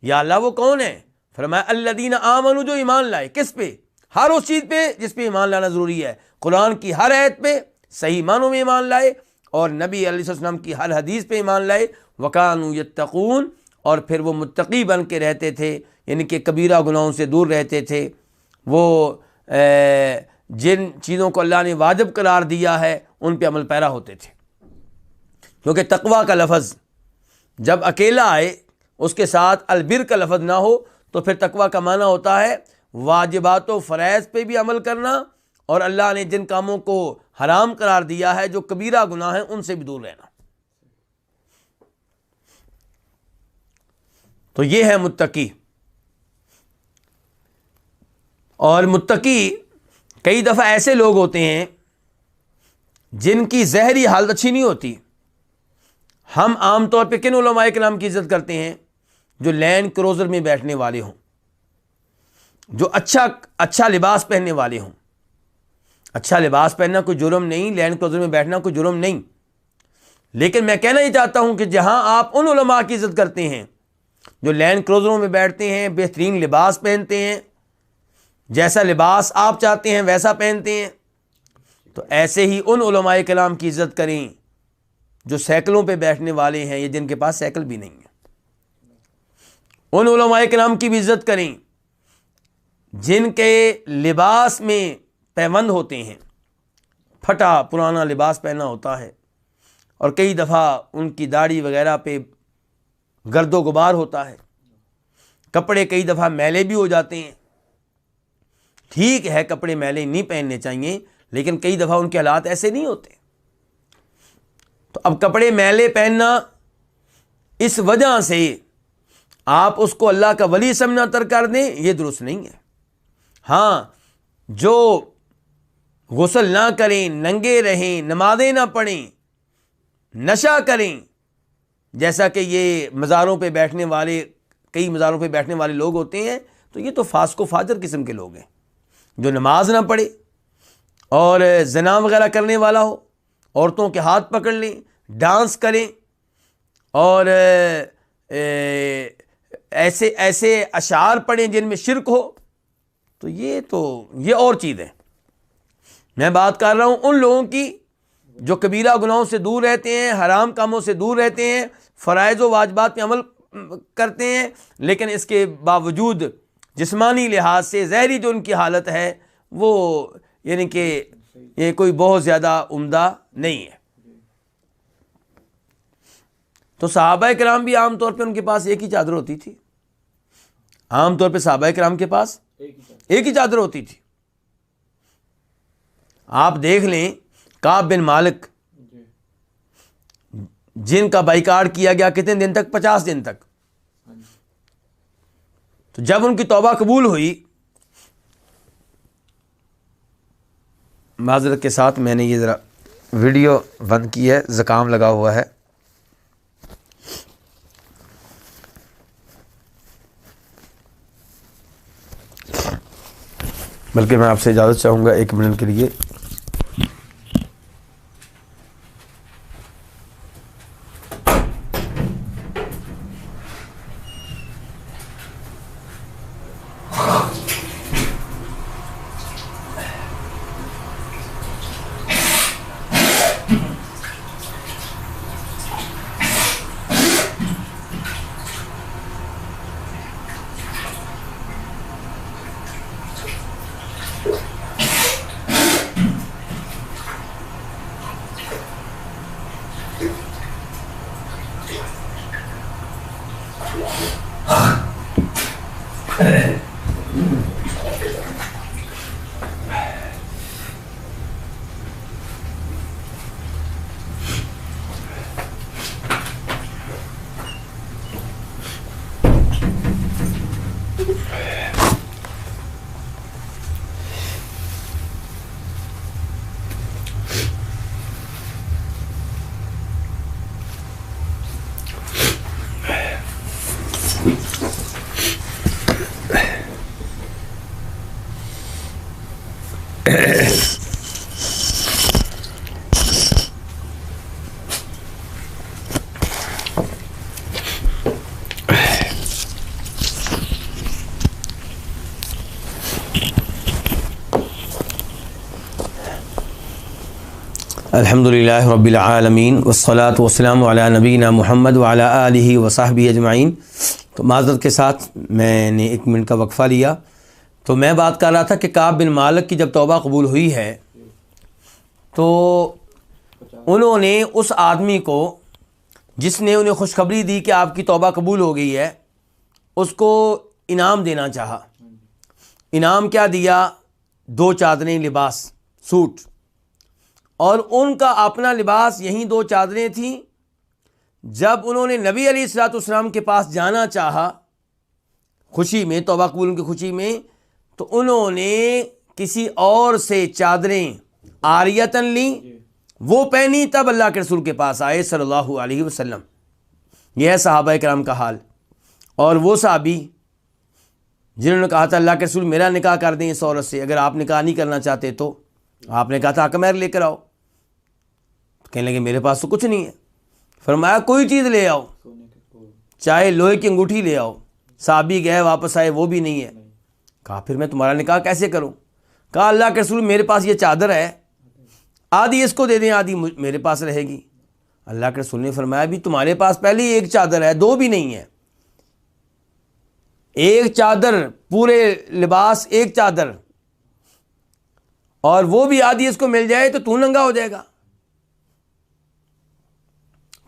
یا اللہ وہ کون ہے؟ فرمایا الذین آمنوا، جو ایمان لائے۔ کس پہ؟ ہر اس چیز پہ جس پہ ایمان لانا ضروری ہے۔ قرآن کی ہر آیت پہ صحیح معنوں میں ایمان لائے، اور نبی علیہ السلام کی ہر حدیث پہ ایمان لائے۔ وکانوا یتقون، اور پھر وہ متقی بن کے رہتے تھے، یعنی کہ کبیرہ گناہوں سے دور رہتے تھے۔ وہ جن چیزوں کو اللہ نے واجب قرار دیا ہے ان پہ عمل پیرا ہوتے تھے۔ کیونکہ تقویٰ کا لفظ جب اکیلا آئے، اس کے ساتھ البر کا لفظ نہ ہو، تو پھر تقویٰ کا معنی ہوتا ہے واجبات و فرائض پہ بھی عمل کرنا، اور اللہ نے جن کاموں کو حرام قرار دیا ہے، جو کبیرہ گناہ ہیں، ان سے بھی دور رہنا۔ تو یہ ہے متقی۔ اور متقی کئی دفعہ ایسے لوگ ہوتے ہیں جن کی ظاہری حالت اچھی نہیں ہوتی۔ ہم عام طور پہ کن علماء کرام کی عزت کرتے ہیں؟ جو لینڈ کروزر میں بیٹھنے والے ہوں، جو اچھا لباس پہننے والے ہوں۔ اچھا لباس پہننا کوئی جرم نہیں، لینڈ کروزر میں بیٹھنا کوئی جرم نہیں، لیکن میں کہنا یہ چاہتا ہوں کہ جہاں آپ ان علماء کی عزت کرتے ہیں جو لینڈ کروزروں میں بیٹھتے ہیں، بہترین لباس پہنتے ہیں، جیسا لباس آپ چاہتے ہیں ویسا پہنتے ہیں، تو ایسے ہی ان علماء کلام کی عزت کریں جو سائیکلوں پہ بیٹھنے والے ہیں، یا جن کے پاس سائیکل بھی نہیں ہے۔ ان علماء کرام کی بھی عزت کریں جن کے لباس میں پیوند ہوتے ہیں، پھٹا پرانا لباس پہنا ہوتا ہے، اور کئی دفعہ ان کی داڑھی وغیرہ پہ گرد و غبار ہوتا ہے، کپڑے کئی دفعہ میلے بھی ہو جاتے ہیں۔ ٹھیک ہے کپڑے میلے نہیں پہننے چاہیے، لیکن کئی دفعہ ان کے حالات ایسے نہیں ہوتے۔ تو اب کپڑے میلے پہننا اس وجہ سے آپ اس کو اللہ کا ولی سمجھنا ترک کر دیں، یہ درست نہیں ہے۔ ہاں، جو غسل نہ کریں، ننگے رہیں، نمازیں نہ پڑھیں، نشہ کریں، جیسا کہ یہ مزاروں پہ بیٹھنے والے، کئی مزاروں پہ بیٹھنے والے لوگ ہوتے ہیں، تو یہ تو فاسق و فاجر قسم کے لوگ ہیں۔ جو نماز نہ پڑھے اور زنا وغیرہ کرنے والا ہو، عورتوں کے ہاتھ پکڑ لیں، ڈانس کریں اور ایسے اشعار پڑھیں جن میں شرک ہو، تو یہ اور چیز ہے۔ میں بات کر رہا ہوں ان لوگوں کی جو کبیرہ گناہوں سے دور رہتے ہیں، حرام کاموں سے دور رہتے ہیں، فرائض و واجبات پہ عمل کرتے ہیں، لیکن اس کے باوجود جسمانی لحاظ سے ظاہری جو ان کی حالت ہے وہ یعنی کہ یہ کوئی بہت زیادہ عمدہ نہیں ہے۔ تو صحابہ کرام بھی عام طور پہ ان کے پاس ایک ہی چادر ہوتی تھی، عام طور پہ صحابہ کرام کے پاس ایک ہی چادر ہوتی تھی۔ آپ دیکھ لیں کعب بن مالک جن کا بائیکاٹ کیا گیا کتنے دن تک؟ 50 دن تک۔ تو جب ان کی توبہ قبول ہوئی، معذرت کے ساتھ میں نے یہ ذرا ویڈیو بند کی ہے، زکام لگا ہوا ہے۔ بلکہ میں آپ سے اجازت چاہوں گا 1 منٹ کے لیے۔ الحمدللہ رب العالمین والصلاة والسلام علی نبینا محمد وعلی آلہ وصحبہ اجمعین۔ تو معذرت کے ساتھ میں نے 1 منٹ کا وقفہ لیا۔ تو میں بات کر رہا تھا کہ کعب بن مالک کی جب توبہ قبول ہوئی ہے تو انہوں نے اس آدمی کو جس نے انہیں خوشخبری دی کہ آپ کی توبہ قبول ہو گئی ہے اس کو انعام دینا چاہا۔ انعام کیا دیا؟ 2 چادریں، لباس، سوٹ، اور ان کا اپنا لباس یہی 2 چادریں تھیں۔ جب انہوں نے نبی علیہ الصلوۃ والسلام کے پاس جانا چاہا خوشی میں، توبہ قبول کی خوشی میں، تو انہوں نے کسی اور سے چادریں عاریتاً لیں، وہ پہنی، تب اللہ کے رسول کے پاس آئے صلی اللہ علیہ وسلم۔ یہ ہے صحابہ کرام کا حال۔ اور وہ صحابی جنہوں نے کہا تھا اللہ کے رسول میرا نکاح کر دیں اس عورت سے، اگر آپ نکاح نہیں کرنا چاہتے تو آپ نے کہا تھا حق مہر لے کر آؤ، کہنے لگے میرے پاس تو کچھ نہیں ہے۔ فرمایا کوئی چیز لے آؤ، چاہے لوہے کی انگوٹھی لے آؤ۔ صحابی گئے، واپس آئے، وہ بھی نہیں ہے۔ کہا پھر میں تمہارا نکاح کیسے کروں؟ کہا اللہ کے رسول میرے پاس یہ چادر ہے، آدھی اس کو دے دیں، آدھی میرے پاس رہے گی۔ اللہ کے رسول نے فرمایا بھی تمہارے پاس پہلے ہی 1 چادر ہے، 2 بھی نہیں ہے۔ 1 چادر، پورے لباس 1 چادر، اور وہ بھی آدھی اس کو مل جائے تو ننگا ہو جائے گا۔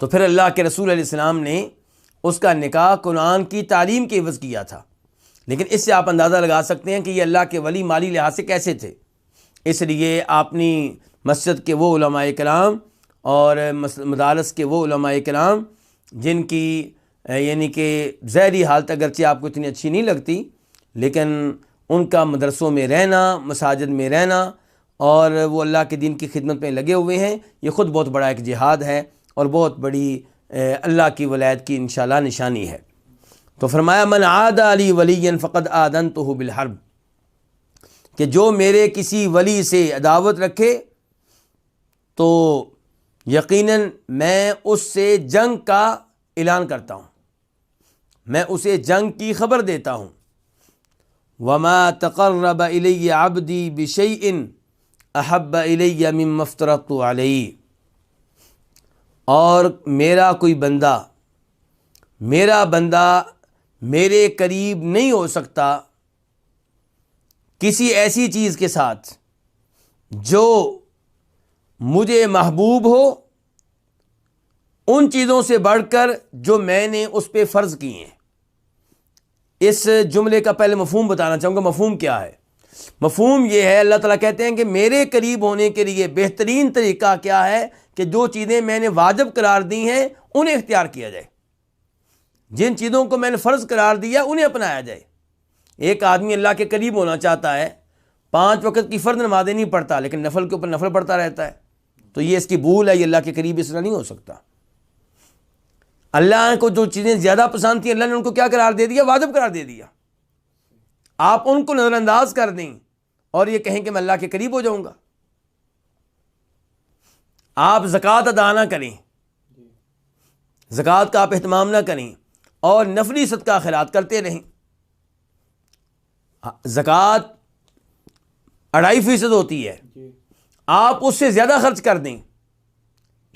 تو پھر اللہ کے رسول علیہ السلام نے اس کا نکاح قرآن کی تعلیم کے عوض کیا تھا۔ لیکن اس سے آپ اندازہ لگا سکتے ہیں کہ یہ اللہ کے ولی مالی لحاظ سے کیسے تھے۔ اس لیے اپنی مسجد کے وہ علماء کرام اور مدارس کے وہ علماء کرام جن کی یعنی کہ ظاہری حالت اگرچہ آپ کو اتنی اچھی نہیں لگتی، لیکن ان کا مدرسوں میں رہنا، مساجد میں رہنا اور وہ اللہ کے دین کی خدمت میں لگے ہوئے ہیں، یہ خود بہت بڑا ایک جہاد ہے اور بہت بڑی اللہ کی ولایت کی انشاءاللہ نشانی ہے۔ تو فرمایا من عاد علی ولی فقد آذنتہ بالحرب، کہ جو میرے کسی ولی سے عداوت رکھے تو یقیناً میں اس سے جنگ کا اعلان کرتا ہوں، میں اسے جنگ کی خبر دیتا ہوں۔ وما تقرب الی عبدی بشیء احب الی مما افترضت علیہ، اور میرا بندہ میرے قریب نہیں ہو سکتا کسی ایسی چیز کے ساتھ جو مجھے محبوب ہو ان چیزوں سے بڑھ کر جو میں نے اس پہ فرض کی ہیں۔ اس جملے کا پہلے مفہوم بتانا چاہوں گا۔ مفہوم کیا ہے؟ مفہوم یہ ہے، اللہ تعالیٰ کہتے ہیں کہ میرے قریب ہونے کے لیے بہترین طریقہ کیا ہے کہ جو چیزیں میں نے واجب قرار دی ہیں انہیں اختیار کیا جائے، جن چیزوں کو میں نے فرض قرار دیا انہیں اپنایا جائے۔ ایک آدمی اللہ کے قریب ہونا چاہتا ہے، 5 وقت کی فرض نمازیں نہیں پڑھتا لیکن نفل کے اوپر نفل پڑھتا رہتا ہے، تو یہ اس کی بھول ہے، یہ اللہ کے قریب اس طرح نہیں ہو سکتا۔ اللہ کو جو چیزیں زیادہ پسند تھیں اللہ نے ان کو کیا قرار دے دیا؟ واجب قرار دے دیا۔ آپ ان کو نظر انداز کر دیں اور یہ کہیں کہ میں اللہ کے قریب ہو جاؤں گا۔ آپ زکوٰۃ ادا نہ کریں، زکوٰۃ کا آپ اہتمام نہ کریں اور نفلی صدقہ خیرات کرتے رہیں۔ زکوٰۃ 2.5% ہوتی ہے، آپ اس سے زیادہ خرچ کر دیں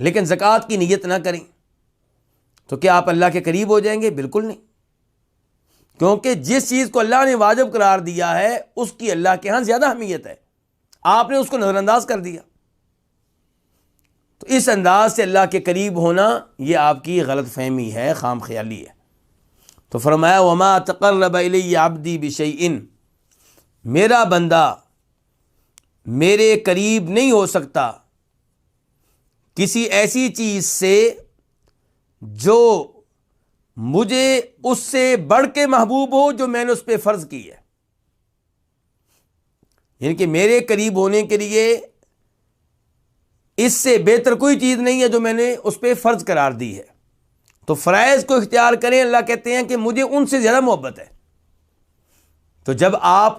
لیکن زکوٰۃ کی نیت نہ کریں، تو کیا آپ اللہ کے قریب ہو جائیں گے؟ بالکل نہیں، کیونکہ جس چیز کو اللہ نے واجب قرار دیا ہے اس کی اللہ کے ہاں زیادہ اہمیت ہے، آپ نے اس کو نظر انداز کر دیا۔ تو اس انداز سے اللہ کے قریب ہونا یہ آپ کی غلط فہمی ہے، خام خیالی ہے۔ تو فرمایا وما تقرب الی عبدی بشیء، میرا بندہ میرے قریب نہیں ہو سکتا کسی ایسی چیز سے جو مجھے اس سے بڑھ کے محبوب ہو جو میں نے اس پہ فرض کی ہے، یعنی کہ میرے قریب ہونے کے لیے اس سے بہتر کوئی چیز نہیں ہے جو میں نے اس پہ فرض قرار دی ہے، تو فرائض کو اختیار کریں۔ اللہ کہتے ہیں کہ مجھے ان سے زیادہ محبت ہے، تو جب آپ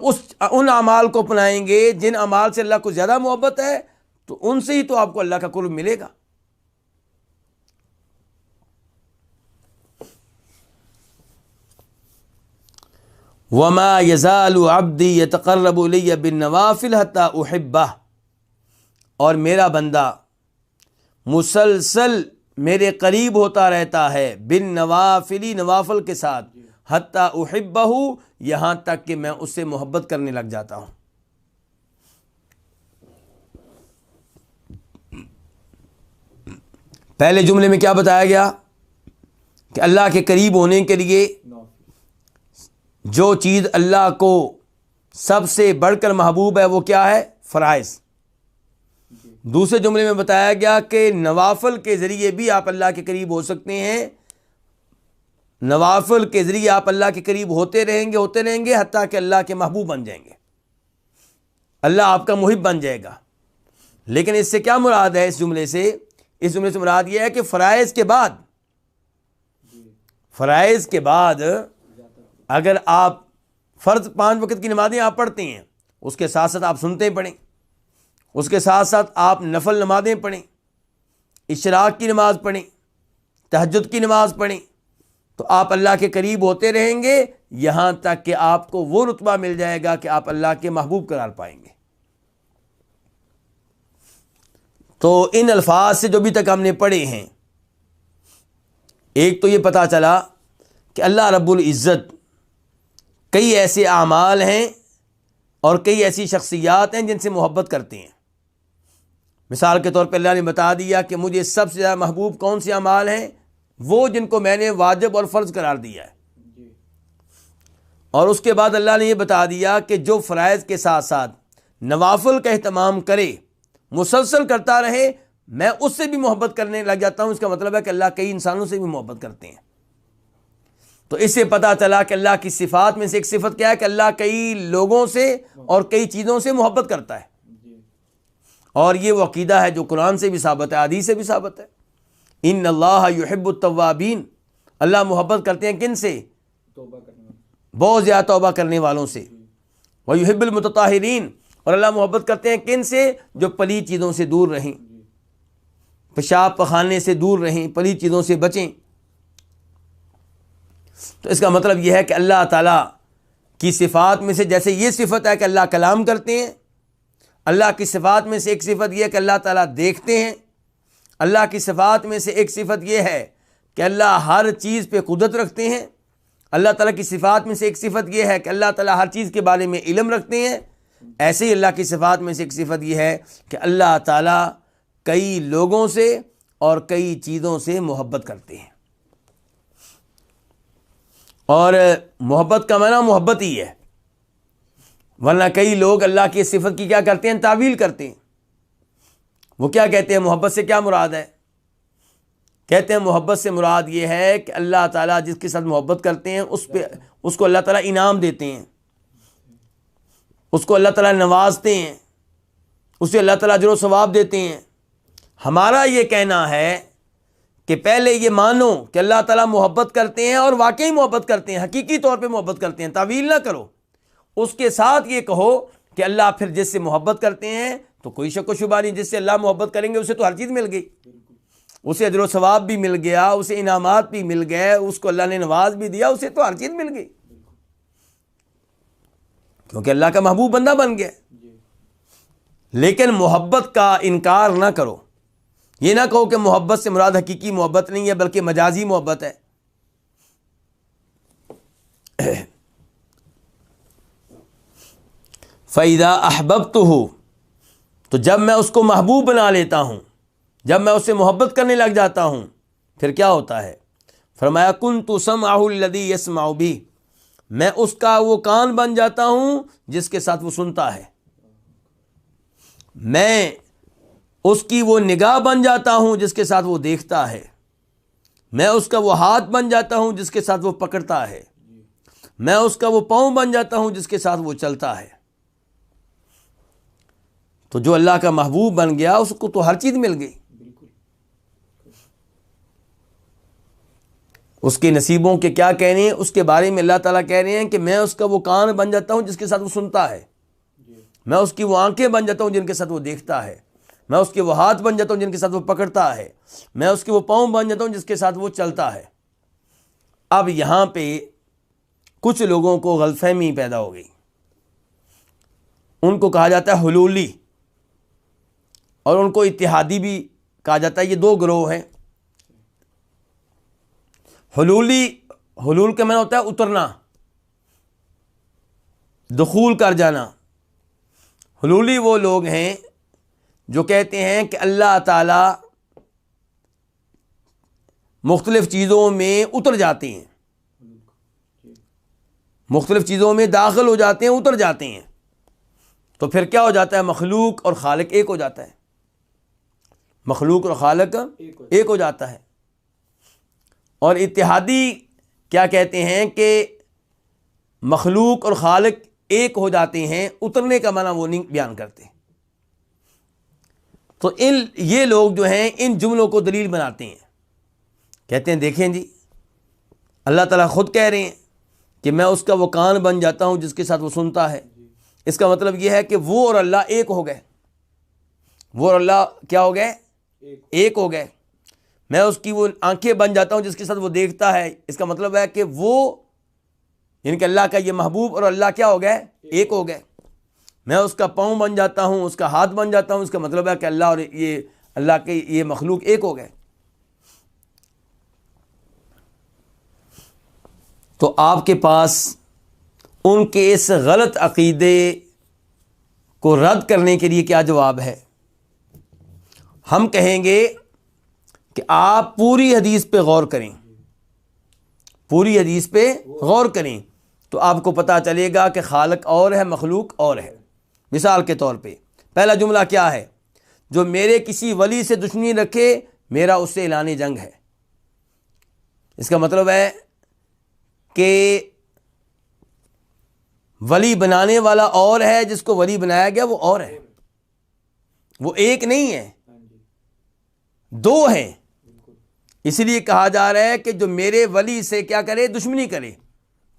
ان اعمال کو اپنائیں گے جن اعمال سے اللہ کو زیادہ محبت ہے تو ان سے ہی تو آپ کو اللہ کا قرب ملے گا۔ وما يزال عبدی يتقرب الی بالنوافل حتی احبہ، اور میرا بندہ مسلسل میرے قریب ہوتا رہتا ہے بالنوافل، نوافل کے ساتھ، حتی احبہ، یہاں تک کہ میں اس سے محبت کرنے لگ جاتا ہوں۔ پہلے جملے میں کیا بتایا گیا کہ اللہ کے قریب ہونے کے لیے جو چیز اللہ کو سب سے بڑھ کر محبوب ہے وہ کیا ہے؟ فرائض۔ دوسرے جملے میں بتایا گیا کہ نوافل کے ذریعے بھی آپ اللہ کے قریب ہو سکتے ہیں، نوافل کے ذریعے آپ اللہ کے قریب ہوتے رہیں گے حتیٰ کہ اللہ کے محبوب بن جائیں گے، اللہ آپ کا محب بن جائے گا۔ لیکن اس سے کیا مراد ہے؟ اس جملے سے مراد یہ ہے کہ فرائض کے بعد اگر آپ فرض 5 وقت کی نمازیں آپ پڑھتے ہیں، اس کے ساتھ ساتھ آپ سنتیں پڑھیں، اس کے ساتھ ساتھ آپ نفل نمازیں پڑھیں، اشراق کی نماز پڑھیں، تہجد کی نماز پڑھیں، تو آپ اللہ کے قریب ہوتے رہیں گے یہاں تک کہ آپ کو وہ رتبہ مل جائے گا کہ آپ اللہ کے محبوب قرار پائیں گے۔ تو ان الفاظ سے جو بھی تک ہم نے پڑھے ہیں، ایک تو یہ پتہ چلا کہ اللہ رب العزت کئی ایسے اعمال ہیں اور کئی ایسی شخصیات ہیں جن سے محبت کرتے ہیں۔ مثال کے طور پہ اللہ نے بتا دیا کہ مجھے سب سے زیادہ محبوب کون سے اعمال ہیں؟ وہ جن کو میں نے واجب اور فرض قرار دیا ہے۔ اور اس کے بعد اللہ نے یہ بتا دیا کہ جو فرائض کے ساتھ ساتھ نوافل کا اہتمام کرے، مسلسل کرتا رہے، میں اس سے بھی محبت کرنے لگ جاتا ہوں۔ اس کا مطلب ہے کہ اللہ کئی انسانوں سے بھی محبت کرتے ہیں۔ تو اس سے پتہ چلا کہ اللہ کی صفات میں سے ایک صفت کیا ہے کہ اللہ کئی لوگوں سے اور کئی چیزوں سے محبت کرتا ہے، اور یہ وہ عقیدہ ہے جو قرآن سے بھی ثابت ہے، حدیث سے بھی ثابت ہے۔ ان اللہ یحب التوابین، اللہ محبت کرتے ہیں کن سے؟ بہت زیادہ توبہ کرنے والوں سے۔ وَيُحِبُّ الْمُتَطَہِّرِينَ، اور اللہ محبت کرتے ہیں کن سے؟ جو پلید چیزوں سے دور رہیں، پیشاب پخانے سے دور رہیں، پلید چیزوں سے بچیں۔ تو اس کا مطلب یہ ہے کہ اللہ تعالیٰ کی صفات میں سے جیسے یہ صفت ہے کہ اللہ کلام کرتے ہیں، اللہ کی صفات میں سے ایک صفت یہ ہے کہ اللہ تعالیٰ دیکھتے ہیں، اللہ کی صفات میں سے ایک صفت یہ ہے کہ اللہ ہر چیز پہ قدرت رکھتے ہیں، اللہ تعالیٰ کی صفات میں سے ایک صفت یہ ہے کہ اللہ تعالیٰ ہر چیز کے بارے میں علم رکھتے ہیں۔ ایسے ہی اللہ کی صفات میں سے ایک صفت یہ ہے کہ اللہ تعالیٰ کئی لوگوں سے اور کئی چیزوں سے محبت کرتے ہیں، اور محبت کا معنی محبت ہی ہے، ورنہ کئی لوگ اللہ کی صفت کی کیا کرتے ہیں؟ تعویل کرتے ہیں۔ وہ کیا کہتے ہیں؟ محبت سے کیا مراد ہے؟ کہتے ہیں محبت سے مراد یہ ہے کہ اللہ تعالیٰ جس کے ساتھ محبت کرتے ہیں اس کو اللہ تعالیٰ انعام دیتے ہیں، اس کو اللہ تعالیٰ نوازتے ہیں، اسے اللہ تعالیٰ اجر و ثواب دیتے ہیں۔ ہمارا یہ کہنا ہے کہ پہلے یہ مانو کہ اللہ تعالیٰ محبت کرتے ہیں اور واقعی محبت کرتے ہیں، حقیقی طور پہ محبت کرتے ہیں، تعویل نہ کرو۔ اس کے ساتھ یہ کہو کہ اللہ پھر جس سے محبت کرتے ہیں تو کوئی شک و شبہ نہیں، جس سے اللہ محبت کریں گے اسے تو ہر چیز مل گئی، اسے اجر و ثواب بھی مل گیا، اسے انعامات بھی مل گئے، اس کو اللہ نے نواز بھی دیا، اسے تو ہر چیز مل گئی، کیونکہ اللہ کا محبوب بندہ بن گیا۔ لیکن محبت کا انکار نہ کرو، یہ نہ کہو کہ محبت سے مراد حقیقی محبت نہیں ہے بلکہ مجازی محبت ہے۔ فَإِذَا أَحْبَبْتُهُ، تو جب میں اس کو محبوب بنا لیتا ہوں، جب میں اس سے محبت کرنے لگ جاتا ہوں، پھر کیا ہوتا ہے؟ فرمایا كُنْتُ سَمْعَهُ الَّذِي يَسْمَعُ بِهِ، میں اس کا وہ کان بن جاتا ہوں جس کے ساتھ وہ سنتا ہے، میں اس کی وہ نگاہ بن جاتا ہوں جس کے ساتھ وہ دیکھتا ہے، میں اس کا وہ ہاتھ بن جاتا ہوں جس کے ساتھ وہ پکڑتا ہے، میں اس کا وہ پاؤں بن جاتا ہوں جس کے ساتھ وہ چلتا ہے۔ تو جو اللہ کا محبوب بن گیا اس کو تو ہر چیز مل گئی، اس کے نصیبوں کے کیا کہنے ہیں، اس کے بارے میں اللہ تعالیٰ کہہ رہے ہیں کہ میں اس کا وہ کان بن جاتا ہوں جس کے ساتھ وہ سنتا ہے، میں اس کی وہ آنکھیں بن جاتا ہوں جن کے ساتھ وہ دیکھتا ہے، میں اس کے وہ ہاتھ بن جاتا ہوں جن کے ساتھ وہ پکڑتا ہے، میں اس کے وہ پاؤں بن جاتا ہوں جس کے ساتھ وہ چلتا ہے۔ اب یہاں پہ کچھ لوگوں کو غلط فہمی پیدا ہو گئی، ان کو کہا جاتا ہے حلولی، اور ان کو اتحادی بھی کہا جاتا ہے۔ یہ دو گروہ ہیں۔ حلول کا معنی ہوتا ہے اترنا، دخول کر جانا۔ حلولی وہ لوگ ہیں جو کہتے ہیں کہ اللہ تعالیٰ مختلف چیزوں میں اتر جاتے ہیں، مختلف چیزوں میں داخل ہو جاتے ہیں، اتر جاتے ہیں، تو پھر کیا ہو جاتا ہے؟ مخلوق اور خالق ایک ہو جاتا ہے، مخلوق اور خالق ایک ہو جاتا ہے۔ اور اتحادی کیا کہتے ہیں کہ مخلوق اور خالق ایک ہو جاتے ہیں، اترنے کا معنی وہ نہیں بیان کرتے۔ تو یہ لوگ جو ہیں ان جملوں کو دلیل بناتے ہیں، کہتے ہیں دیکھیں جی اللہ تعالیٰ خود کہہ رہے ہیں کہ میں اس کا وہ کان بن جاتا ہوں جس کے ساتھ وہ سنتا ہے، اس کا مطلب یہ ہے کہ وہ اور اللہ ایک ہو گئے، وہ اور اللہ کیا ہو گئے؟ ایک ہو گئے۔ میں اس کی وہ آنکھیں بن جاتا ہوں جس کے ساتھ وہ دیکھتا ہے، اس کا مطلب ہے کہ وہ یعنی کہ اللہ کا یہ محبوب اور اللہ کیا ہو گئے؟ ایک ہو گئے۔ میں اس کا پاؤں بن جاتا ہوں، اس کا ہاتھ بن جاتا ہوں، اس کا مطلب ہے کہ اللہ اور یہ اللہ کے یہ مخلوق ایک ہو گئے۔ تو آپ کے پاس ان کے اس غلط عقیدے کو رد کرنے کے لیے کیا جواب ہے؟ ہم کہیں گے کہ آپ پوری حدیث پہ غور کریں، پوری حدیث پہ غور کریں تو آپ کو پتہ چلے گا کہ خالق اور ہے، مخلوق اور ہے۔ مثال کے طور پہ پہلا جملہ کیا ہے؟ جو میرے کسی ولی سے دشمنی رکھے میرا اس سے اعلان جنگ ہے۔ اس کا مطلب ہے کہ ولی بنانے والا اور ہے، جس کو ولی بنایا گیا وہ اور ہے، وہ ایک نہیں ہے، دو ہیں۔ اس لیے کہا جا رہا ہے کہ جو میرے ولی سے کیا کرے؟ دشمنی کرے،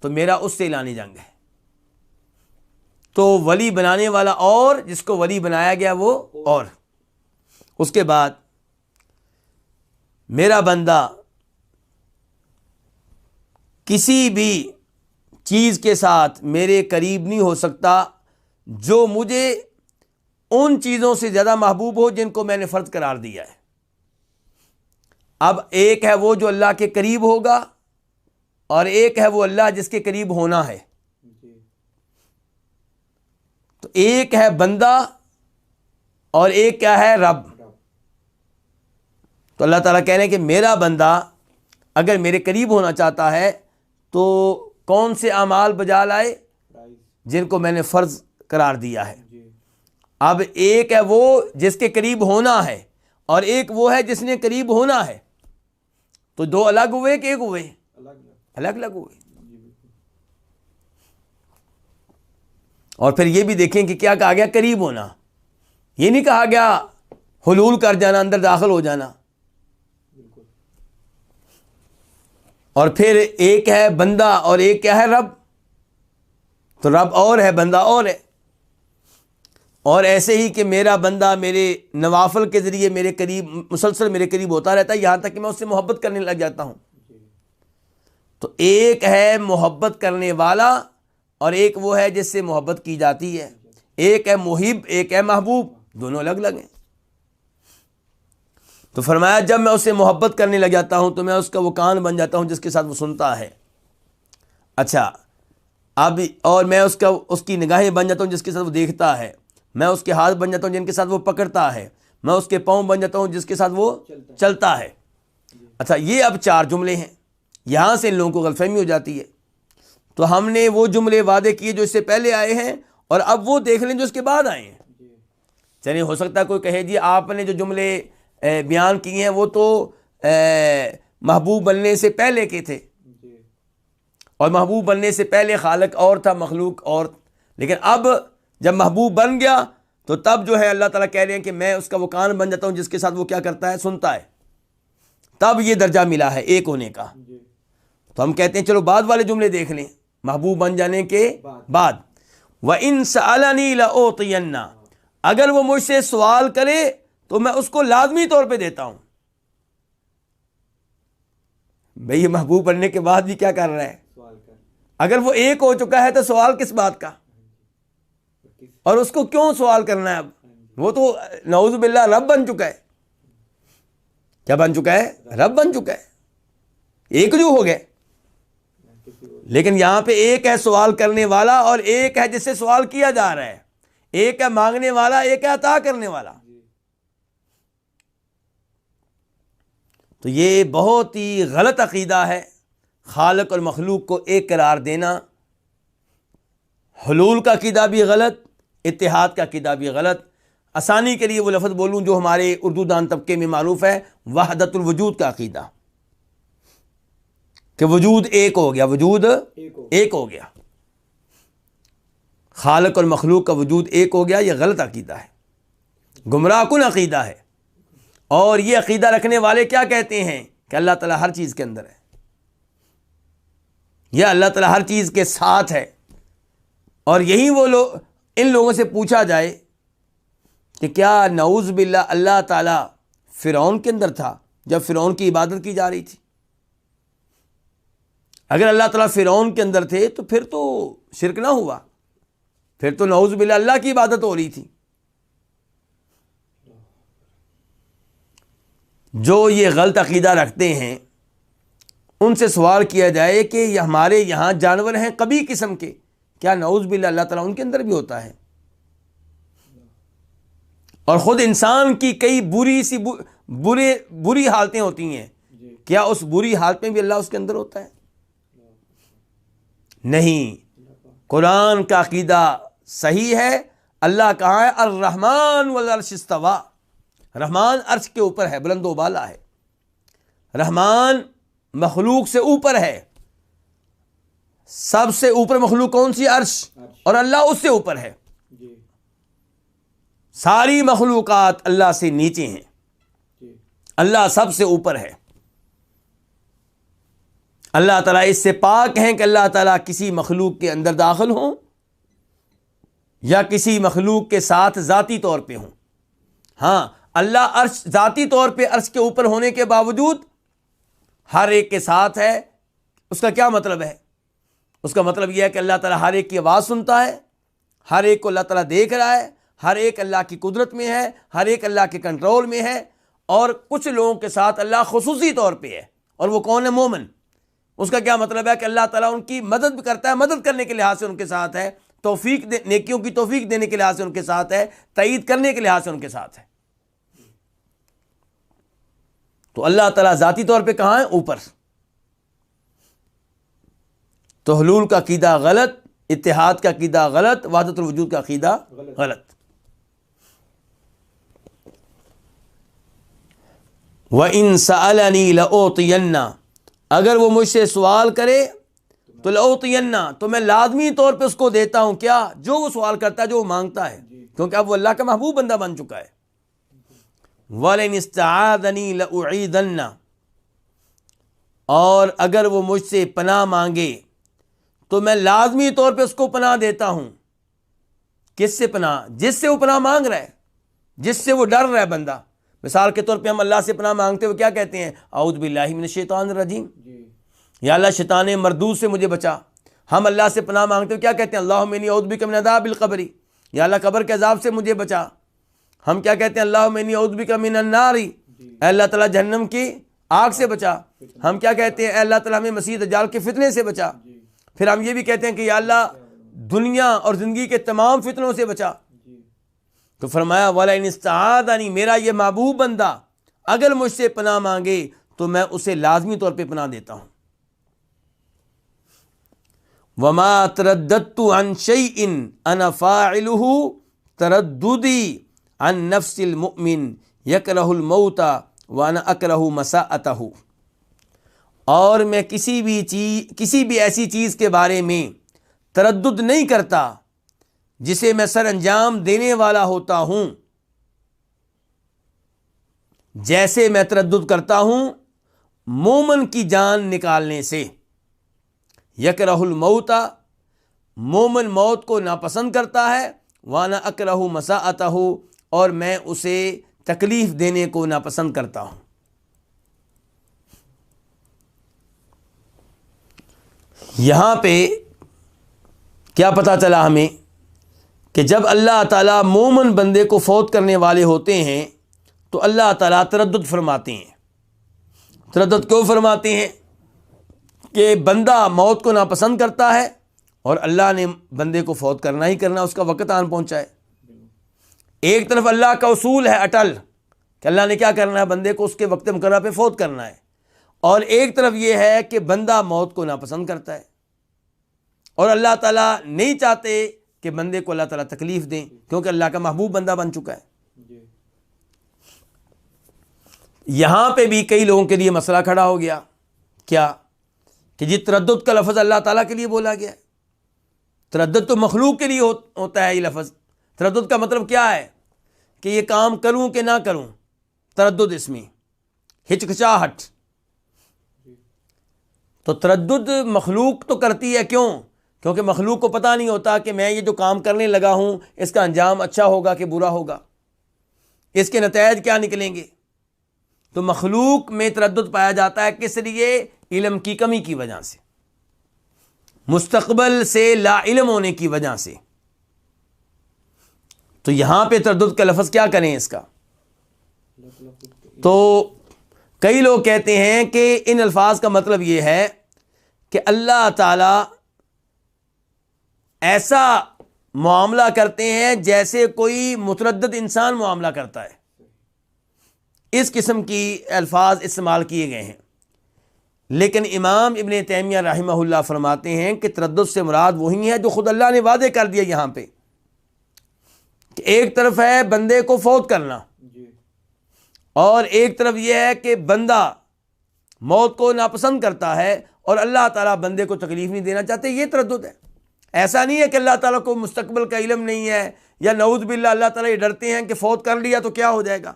تو میرا اس سے اعلان جنگ ہے۔ تو ولی بنانے والا اور جس کو ولی بنایا گیا وہ اور. اس کے بعد میرا بندہ کسی بھی چیز کے ساتھ میرے قریب نہیں ہو سکتا جو مجھے ان چیزوں سے زیادہ محبوب ہو جن کو میں نے فرض قرار دیا ہے. اب ایک ہے وہ جو اللہ کے قریب ہوگا اور ایک ہے وہ اللہ جس کے قریب ہونا ہے. تو ایک ہے بندہ اور ایک کیا ہے رب. تو اللہ تعالیٰ کہہ رہے ہیں کہ میرا بندہ اگر میرے قریب ہونا چاہتا ہے تو کون سے اعمال بجا لائے جن کو میں نے فرض قرار دیا ہے. اب ایک ہے وہ جس کے قریب ہونا ہے اور ایک وہ ہے جس نے قریب ہونا ہے. تو دو الگ ہوئے کہ ایک ہوئے؟ الگ الگ ہوئے. اور پھر یہ بھی دیکھیں کہ کیا کہا گیا قریب ہونا. یہ نہیں کہا گیا حلول کر جانا، اندر داخل ہو جانا. اور پھر ایک ہے بندہ اور ایک کیا ہے رب. تو رب اور ہے، بندہ اور ہے. اور ایسے ہی کہ میرا بندہ میرے نوافل کے ذریعے میرے قریب مسلسل میرے قریب ہوتا رہتا ہے یہاں تک کہ میں اس سے محبت کرنے لگ جاتا ہوں. تو ایک ہے محبت کرنے والا اور ایک وہ ہے جس سے محبت کی جاتی ہے. ایک ہے محب ایک ہے محبوب، دونوں الگ الگ ہیں. تو فرمایا جب میں اس سے محبت کرنے لگ جاتا ہوں تو میں اس کا وہ کان بن جاتا ہوں جس کے ساتھ وہ سنتا ہے. اچھا اب اور میں اس کی نگاہیں بن جاتا ہوں جس کے ساتھ وہ دیکھتا ہے. میں اس کے ہاتھ بن جاتا ہوں جن کے ساتھ وہ پکڑتا ہے. میں اس کے پاؤں بن جاتا ہوں جس کے ساتھ وہ چلتا ہے. اچھا یہ اب 4 جملے ہیں. یہاں سے ان لوگوں کو غلط فہمی ہو جاتی ہے. تو ہم نے وہ جملے وعدے کیے جو اس سے پہلے آئے ہیں اور اب وہ دیکھ لیں جو اس کے بعد آئے ہیں. چلیے ہو سکتا ہے کوئی کہے جی آپ نے جو جملے بیان کیے ہیں وہ تو محبوب بننے سے پہلے کے تھے اور محبوب بننے سے پہلے خالق اور تھا مخلوق اور. لیکن اب جب محبوب بن گیا تو تب جو ہے اللہ تعالیٰ کہہ رہے ہیں کہ میں اس کا وہ کان بن جاتا ہوں جس کے ساتھ وہ کیا کرتا ہے سنتا ہے. تب یہ درجہ ملا ہے ایک ہونے کا. تو ہم کہتے ہیں چلو بعد والے جملے دیکھ لیں محبوب بن جانے کے بعد. وَإِن سَأَلَنِي لَأُعْطِيَنَّ، اگر وہ مجھ سے سوال کرے تو میں اس کو لازمی طور پہ دیتا ہوں. بھئی یہ محبوب بننے کے بعد بھی کیا کر رہا ہے؟ اگر وہ ایک ہو چکا ہے تو سوال کس بات کا؟ اور اس کو کیوں سوال کرنا ہے؟ اب وہ تو نعوذ باللہ رب بن چکا ہے. کیا بن چکا ہے؟ رب بن چکا ہے. ایک جو ہو گئے. لیکن یہاں پہ ایک ہے سوال کرنے والا اور ایک ہے جس سے سوال کیا جا رہا ہے. ایک ہے مانگنے والا ایک ہے عطا کرنے والا. تو یہ بہت ہی غلط عقیدہ ہے خالق اور مخلوق کو ایک قرار دینا. حلول کا عقیدہ بھی غلط، اتحاد کا عقیدہ بھی غلط. آسانی کے لیے وہ لفظ بولوں جو ہمارے اردو دان طبقے میں معروف ہے، وحدت الوجود کا عقیدہ، کہ وجود ایک ہو گیا، وجود ایک ہو گیا، خالق اور مخلوق کا وجود ایک ہو گیا. یہ غلط عقیدہ ہے، گمراہ کن عقیدہ ہے. اور یہ عقیدہ رکھنے والے کیا کہتے ہیں کہ اللہ تعالیٰ ہر چیز کے اندر ہے یا اللہ تعالیٰ ہر چیز کے ساتھ ہے. اور یہی وہ لوگ، ان لوگوں سے پوچھا جائے کہ کیا نعوذ باللہ اللہ تعالیٰ فرعون کے اندر تھا جب فرعون کی عبادت کی جا رہی تھی؟ اگر اللہ تعالیٰ فرعون کے اندر تھے تو پھر تو شرک نہ ہوا، پھر تو نعوذ باللہ اللہ کی عبادت ہو رہی تھی. جو یہ غلط عقیدہ رکھتے ہیں ان سے سوال کیا جائے کہ یہ ہمارے یہاں جانور ہیں قبیح قسم کے، کیا نعوذ باللہ اللہ تعالیٰ ان کے اندر بھی ہوتا ہے؟ اور خود انسان کی کئی بری حالتیں ہوتی ہیں، کیا اس بری حالت میں بھی اللہ اس کے اندر ہوتا ہے؟ نہیں. قرآن کا عقیدہ صحیح ہے. اللہ کہاں ہے؟ الرحمن والعرش استوى. رحمان عرش کے اوپر ہے، بلند و بالا ہے. رحمان مخلوق سے اوپر ہے. سب سے اوپر مخلوق کون سی؟ عرش. اور اللہ اس سے اوپر ہے. ساری مخلوقات اللہ سے نیچے ہیں، اللہ سب سے اوپر ہے. اللہ تعالیٰ اس سے پاک ہیں کہ اللہ تعالیٰ کسی مخلوق کے اندر داخل ہوں یا کسی مخلوق کے ساتھ ذاتی طور پہ ہوں۔ ہاں، اللہ عرش ذاتی طور پہ عرش کے اوپر ہونے کے باوجود ہر ایک کے ساتھ ہے۔ اس کا کیا مطلب ہے؟ اس کا مطلب یہ ہے کہ اللہ تعالیٰ ہر ایک کی آواز سنتا ہے، ہر ایک کو اللہ تعالیٰ دیکھ رہا ہے، ہر ایک اللہ کی قدرت میں ہے، ہر ایک اللہ کے کنٹرول میں ہے۔ اور کچھ لوگوں کے ساتھ اللہ خصوصی طور پہ ہے، اور وہ کون ہے؟ مومن۔ اس کا کیا مطلب ہے کہ اللہ تعالیٰ ان کی مدد بھی کرتا ہے، مدد کرنے کے لحاظ سے ان کے ساتھ ہے، نیکیوں کی توفیق دینے کے لحاظ سے ان کے ساتھ ہے، تائید کرنے کے لحاظ سے ان کے ساتھ ہے۔ تو اللہ تعالیٰ ذاتی طور پہ کہاں ہے؟ اوپر۔ تو حلول کا عقیدہ غلط، اتحاد کا عقیدہ غلط، وحدت الوجود کا عقیدہ غلط۔ وَإِن سَأَلَنِي لَأُعْطِيَنَّ، اگر وہ مجھ سے سوال کرے تو لَأُعْطِيَنَّ، تو میں لازمی طور پہ اس کو دیتا ہوں کیا؟ جو وہ سوال کرتا ہے، جو وہ مانگتا ہے، کیونکہ اب وہ اللہ کا محبوب بندہ بن چکا ہے۔ وَلَئِنِ اسْتَعَاذَنِي لَأُعِيذَنَّ، اور اگر وہ مجھ سے پناہ مانگے تو میں لازمی طور پہ اس کو پناہ دیتا ہوں۔ کس سے پناہ؟ جس سے وہ پناہ مانگ رہا ہے، جس سے وہ ڈر رہا ہے بندہ۔ مثال کے طور پہ ہم اللہ سے پناہ مانگتے ہوئے کیا کہتے ہیں؟ اعوذ باللہ من الشیطان الرجیم، یا اللہ شیطان مردود سے مجھے بچا۔ ہم اللہ سے پناہ مانگتے ہوئے کیا کہتے ہیں؟ اللہم انی اعوذ بک من عذاب القبر، یا اللہ قبر کے عذاب سے مجھے بچا۔ ہم کیا کہتے ہیں؟ اللہم انی اعوذ بک من النار، اے اللہ تعالیٰ جہنم کی آگ سے بچا۔ ہم کیا کہتے ہیں؟ اے اللہ تعالیٰ ہمیں مسیح دجال کے فتنے سے بچا۔ پھر ہم یہ بھی کہتے ہیں کہ یا اللہ دنیا اور زندگی کے تمام فتنوں سے بچا۔ تو فرمایا وَلَئِنِ اسْتَعَاذَنِي، میرا یہ محبوب بندہ اگر مجھ سے پناہ مانگے تو میں اسے لازمی طور پہ پناہ دیتا ہوں۔ وَمَا تَرَدَّدتُّ عَنْ شَيْءٍ أَنَا فَاعِلُهُ تَرَدُّدِي عَنْ نَفْسِ الْمُؤْمِنِ يَكْرَهُ الْمَوْتَ وَأَنَا أَكْرَهُ مَسَاءَتَهُ، اور میں کسی بھی ایسی چیز کے بارے میں تردد نہیں کرتا جسے میں سر انجام دینے والا ہوتا ہوں، جیسے میں تردد کرتا ہوں مومن کی جان نکالنے سے۔ یکرہ الموت، مومن موت کو ناپسند کرتا ہے، وانا اکرہ مساءتہ، اور میں اسے تکلیف دینے کو ناپسند کرتا ہوں۔ یہاں پہ کیا پتہ چلا ہمیں کہ جب اللہ تعالیٰ مومن بندے کو فوت کرنے والے ہوتے ہیں تو اللہ تعالیٰ تردد فرماتے ہیں۔ تردد کیوں فرماتے ہیں؟ کہ بندہ موت کو ناپسند کرتا ہے اور اللہ نے بندے کو فوت کرنا ہی کرنا، اس کا وقت آن پہنچا ہے۔ ایک طرف اللہ کا اصول ہے اٹل کہ اللہ نے کیا کرنا ہے؟ بندے کو اس کے وقت مقررہ پہ فوت کرنا ہے، اور ایک طرف یہ ہے کہ بندہ موت کو ناپسند کرتا ہے، اور اللہ تعالیٰ نہیں چاہتے کہ بندے کو اللہ تعالیٰ تکلیف دیں، کیونکہ اللہ کا محبوب بندہ بن چکا ہے۔ یہاں پہ بھی کئی لوگوں کے لیے مسئلہ کھڑا ہو گیا، کیا کہ جی تردد کا لفظ اللہ تعالیٰ کے لیے بولا گیا ہے۔ تردد تو مخلوق کے لیے ہوتا ہے یہ لفظ۔ تردد کا مطلب کیا ہے؟ کہ یہ کام کروں کہ نہ کروں، تردد اس میں ہچکچاہٹ۔ تو تردد مخلوق تو کرتی ہے، کیوں؟ کیونکہ مخلوق کو پتہ نہیں ہوتا کہ میں یہ جو کام کرنے لگا ہوں اس کا انجام اچھا ہوگا کہ برا ہوگا، اس کے نتائج کیا نکلیں گے۔ تو مخلوق میں تردد پایا جاتا ہے، کس لیے؟ علم کی کمی کی وجہ سے، مستقبل سے لا علم ہونے کی وجہ سے۔ تو یہاں پہ تردد کا لفظ کیا کریں اس کا؟ تو کئی لوگ کہتے ہیں کہ ان الفاظ کا مطلب یہ ہے کہ اللہ تعالی ایسا معاملہ کرتے ہیں جیسے کوئی متردد انسان معاملہ کرتا ہے۔ اس قسم کی الفاظ استعمال کیے گئے ہیں، لیکن امام ابن تیمیہ رحمہ اللہ فرماتے ہیں کہ تردد سے مراد وہی ہے جو خود اللہ نے واضح کر دیا یہاں پہ، کہ ایک طرف ہے بندے کو فوت کرنا، اور ایک طرف یہ ہے کہ بندہ موت کو ناپسند کرتا ہے اور اللہ تعالیٰ بندے کو تکلیف نہیں دینا چاہتے۔ یہ تردد ہے۔ ایسا نہیں ہے کہ اللہ تعالیٰ کو مستقبل کا علم نہیں ہے، یا نعوذ باللہ اللہ تعالیٰ یہ ڈرتے ہیں کہ فوت کر لیا تو کیا ہو جائے گا۔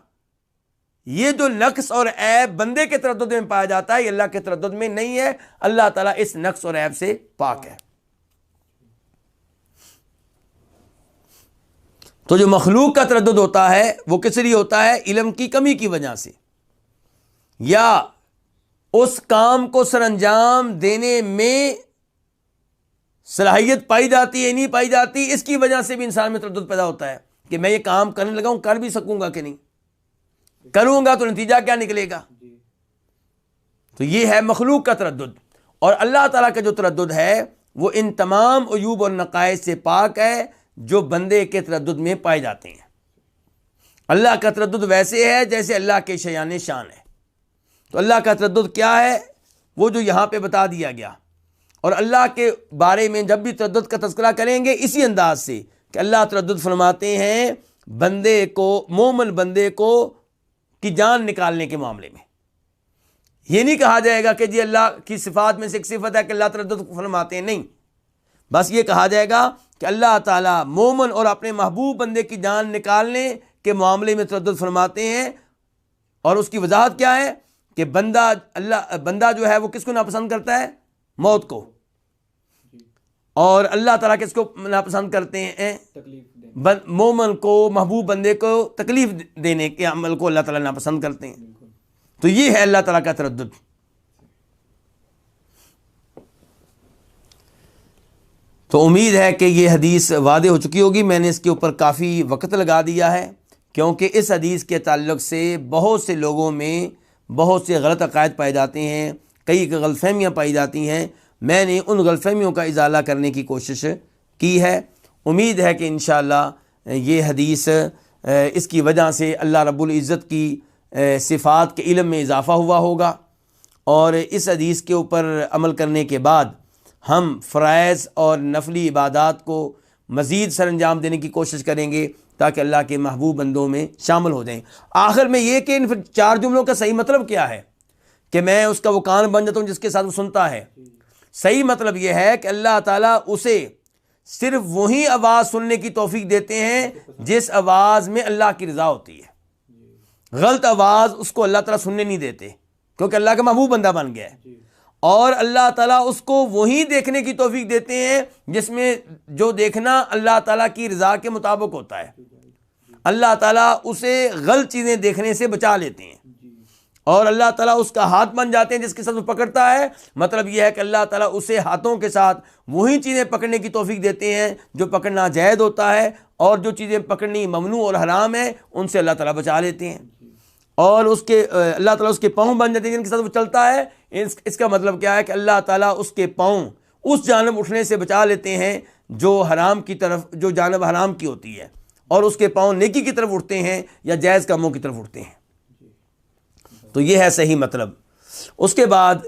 یہ جو نقص اور عیب بندے کے تردد میں پایا جاتا ہے، یہ اللہ کے تردد میں نہیں ہے۔ اللہ تعالیٰ اس نقص اور عیب سے پاک ہے۔ تو جو مخلوق کا تردد ہوتا ہے وہ کس لیے ہوتا ہے؟ علم کی کمی کی وجہ سے، یا اس کام کو سر انجام دینے میں صلاحیت پائی جاتی ہے نہیں پائی جاتی، اس کی وجہ سے بھی انسان میں تردد پیدا ہوتا ہے کہ میں یہ کام کرنے لگا ہوں، کر بھی سکوں گا کہ نہیں، کروں گا تو نتیجہ کیا نکلے گا؟ تو یہ ہے مخلوق کا تردد۔ اور اللہ تعالیٰ کا جو تردد ہے وہ ان تمام عیوب اور نقائص سے پاک ہے جو بندے کے تردد میں پائے جاتے ہیں۔ اللہ کا تردد ویسے ہے جیسے اللہ کے شیان شان ہے۔ تو اللہ کا تردد کیا ہے؟ وہ جو یہاں پہ بتا دیا گیا۔ اور اللہ کے بارے میں جب بھی تردد کا تذکرہ کریں گے اسی انداز سے کہ اللہ تردد فرماتے ہیں بندے کو، مومن بندے کو کی جان نکالنے کے معاملے میں۔ یہ نہیں کہا جائے گا کہ جی اللہ کی صفات میں سے ایک صفت ہے کہ اللہ تردد فرماتے ہیں، نہیں، بس یہ کہا جائے گا کہ اللہ تعالیٰ مومن اور اپنے محبوب بندے کی جان نکالنے کے معاملے میں تردد فرماتے ہیں۔ اور اس کی وضاحت کیا ہے کہ بندہ جو ہے وہ کس کو ناپسند کرتا ہے؟ موت کو۔ اور اللہ تعالیٰ کس کو ناپسند کرتے ہیں؟ مومن کو، محبوب بندے کو تکلیف دینے کے عمل کو اللہ تعالیٰ ناپسند کرتے ہیں۔ تو یہ ہے اللہ تعالیٰ کا تردد۔ تو امید ہے کہ یہ حدیث واضح ہو چکی ہوگی۔ میں نے اس کے اوپر کافی وقت لگا دیا ہے کیونکہ اس حدیث کے تعلق سے بہت سے لوگوں میں بہت سے غلط عقائد پائے جاتے ہیں، کئی غلط فہمیاں پائی جاتی ہیں۔ میں نے ان غلط فہمیوں کا ازالہ کرنے کی کوشش کی ہے۔ امید ہے کہ انشاءاللہ یہ حدیث اس کی وجہ سے اللہ رب العزت کی صفات کے علم میں اضافہ ہوا ہوگا، اور اس حدیث کے اوپر عمل کرنے کے بعد ہم فرائض اور نفلی عبادات کو مزید سر انجام دینے کی کوشش کریں گے تاکہ اللہ کے محبوب بندوں میں شامل ہو جائیں۔ آخر میں یہ کہ ان 4 جملوں کا صحیح مطلب کیا ہے کہ میں اس کا وہ کان بن جاتا ہوں جس کے ساتھ وہ سنتا ہے۔ صحیح مطلب یہ ہے کہ اللہ تعالیٰ اسے صرف وہی آواز سننے کی توفیق دیتے ہیں جس آواز میں اللہ کی رضا ہوتی ہے۔ غلط آواز اس کو اللہ تعالیٰ سننے نہیں دیتے کیونکہ اللہ کا محبوب بندہ بن گیا ہے۔ اور اللہ تعالیٰ اس کو وہی دیکھنے کی توفیق دیتے ہیں جس میں جو دیکھنا اللہ تعالیٰ کی رضا کے مطابق ہوتا ہے۔ اللہ تعالیٰ اسے غلط چیزیں دیکھنے سے بچا لیتے ہیں، اور اللہ تعالیٰ اس کا ہاتھ بن جاتے ہیں جس کے ساتھ وہ پکڑتا ہے۔ مطلب یہ ہے کہ اللہ تعالیٰ اسے ہاتھوں کے ساتھ وہی چیزیں پکڑنے کی توفیق دیتے ہیں جو پکڑنا جائز ہوتا ہے، اور جو چیزیں پکڑنی ممنوع اور حرام ہیں ان سے اللہ تعالیٰ بچا لیتے ہیں۔ اور اللہ تعالیٰ اس کے پاؤں بن جاتے ہیں جن کے ساتھ وہ چلتا ہے۔ اس کا مطلب کیا ہے کہ اللہ تعالیٰ اس کے پاؤں اس جانب اٹھنے سے بچا لیتے ہیں جو حرام کی طرف، جو جانب حرام کی ہوتی ہے، اور اس کے پاؤں نیکی کی طرف اٹھتے ہیں یا جائز کاموں کی طرف اٹھتے ہیں۔ تو یہ ہے صحیح مطلب۔ اس کے بعد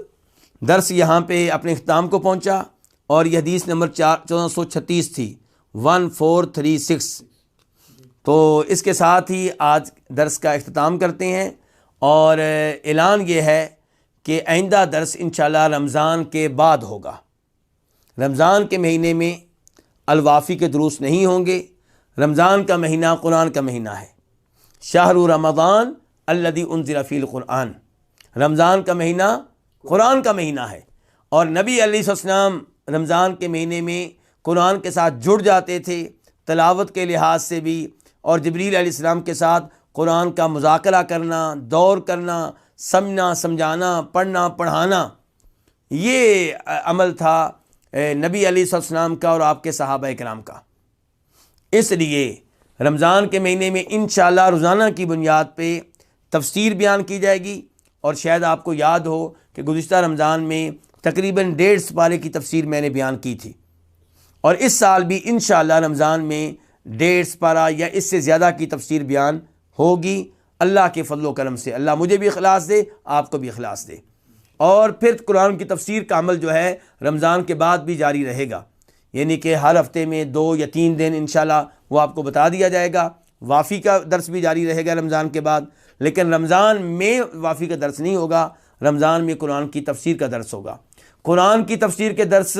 درس یہاں پہ اپنے اختتام کو پہنچا، اور یہ حدیث نمبر 1436 تھی، 1436۔ تو اس کے ساتھ ہی آج درس کا اختتام کرتے ہیں، اور اعلان یہ ہے کہ آئندہ درس انشاءاللہ رمضان کے بعد ہوگا۔ رمضان کے مہینے میں الوافی کے دروس نہیں ہوں گے۔ رمضان کا مہینہ قرآن کا مہینہ ہے۔ شہر رمضان الذی انزل فیہ القرآن، رمضان کا مہینہ قرآن کا مہینہ ہے، اور نبی علیہ السلام رمضان کے مہینے میں قرآن کے ساتھ جڑ جاتے تھے تلاوت کے لحاظ سے بھی، اور جبریل علیہ السلام کے ساتھ قرآن کا مذاکرہ کرنا، دور کرنا، سمجھنا سمجھانا، پڑھنا پڑھانا، یہ عمل تھا نبی علیہ السلام کا اور آپ کے صحابہ کرام کا۔ اس لیے رمضان کے مہینے میں انشاءاللہ روزانہ کی بنیاد پہ تفسیر بیان کی جائے گی، اور شاید آپ کو یاد ہو کہ گزشتہ رمضان میں تقریباً 1.5 سپارے کی تفسیر میں نے بیان کی تھی، اور اس سال بھی انشاءاللہ رمضان میں 1.5 سپارہ یا اس سے زیادہ کی تفسیر بیان ہوگی۔ اللہ کے فضل و کرم سے اللہ مجھے بھی اخلاص دے، آپ کو بھی اخلاص دے، اور پھر قرآن کی تفسیر کا عمل جو ہے رمضان کے بعد بھی جاری رہے گا، یعنی کہ ہر ہفتے میں 2 یا 3 دن انشاءاللہ وہ آپ کو بتا دیا جائے گا۔ وافی کا درس بھی جاری رہے گا رمضان کے بعد، لیکن رمضان میں وافی کا درس نہیں ہوگا، رمضان میں قرآن کی تفسیر کا درس ہوگا۔ قرآن کی تفسیر کے درس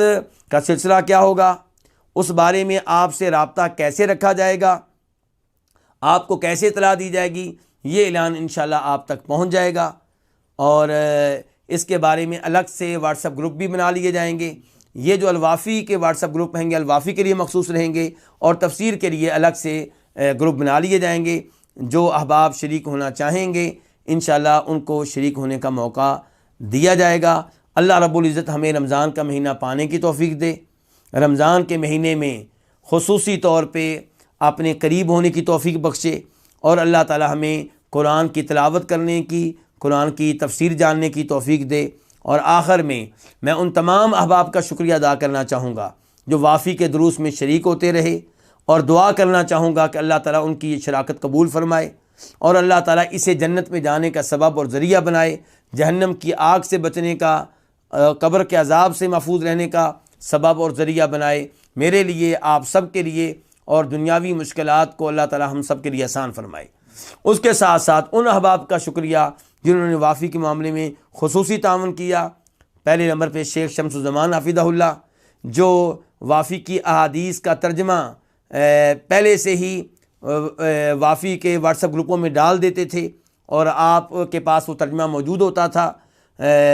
کا سلسلہ کیا ہوگا، اس بارے میں آپ سے رابطہ کیسے رکھا جائے گا، آپ کو کیسے اطلاع دی جائے گی، یہ اعلان انشاءاللہ آپ تک پہنچ جائے گا، اور اس کے بارے میں الگ سے واٹس ایپ گروپ بھی بنا لیے جائیں گے۔ یہ جو الوافی کے واٹس ایپ گروپ ہیں گے الوافی کے لیے مخصوص رہیں گے، اور تفسیر کے لیے الگ سے گروپ بنا لیے جائیں گے۔ جو احباب شریک ہونا چاہیں گے انشاءاللہ ان کو شریک ہونے کا موقع دیا جائے گا۔ اللہ رب العزت ہمیں رمضان کا مہینہ پانے کی توفیق دے، رمضان کے مہینے میں خصوصی طور پہ اپنے قریب ہونے کی توفیق بخشے، اور اللہ تعالی ہمیں قرآن کی تلاوت کرنے کی، قرآن کی تفسیر جاننے کی توفیق دے۔ اور آخر میں ان تمام احباب کا شکریہ ادا کرنا چاہوں گا جو وافی کے دروس میں شریک ہوتے رہے، اور دعا کرنا چاہوں گا کہ اللہ تعالیٰ ان کی یہ شراکت قبول فرمائے، اور اللہ تعالیٰ اسے جنت میں جانے کا سبب اور ذریعہ بنائے، جہنم کی آگ سے بچنے کا، قبر کے عذاب سے محفوظ رہنے کا سبب اور ذریعہ بنائے، میرے لیے، آپ سب کے لیے، اور دنیاوی مشکلات کو اللہ تعالیٰ ہم سب کے لیے آسان فرمائے۔ اس کے ساتھ ساتھ ان احباب کا شکریہ جنہوں نے وافی کے معاملے میں خصوصی تعاون کیا۔ پہلے نمبر پہ شیخ شمس الزمان حفظہ اللہ، جو وافی کی احادیث کا ترجمہ پہلے سے ہی وافی کے واٹس ایپ گروپوں میں ڈال دیتے تھے، اور آپ کے پاس وہ ترجمہ موجود ہوتا تھا،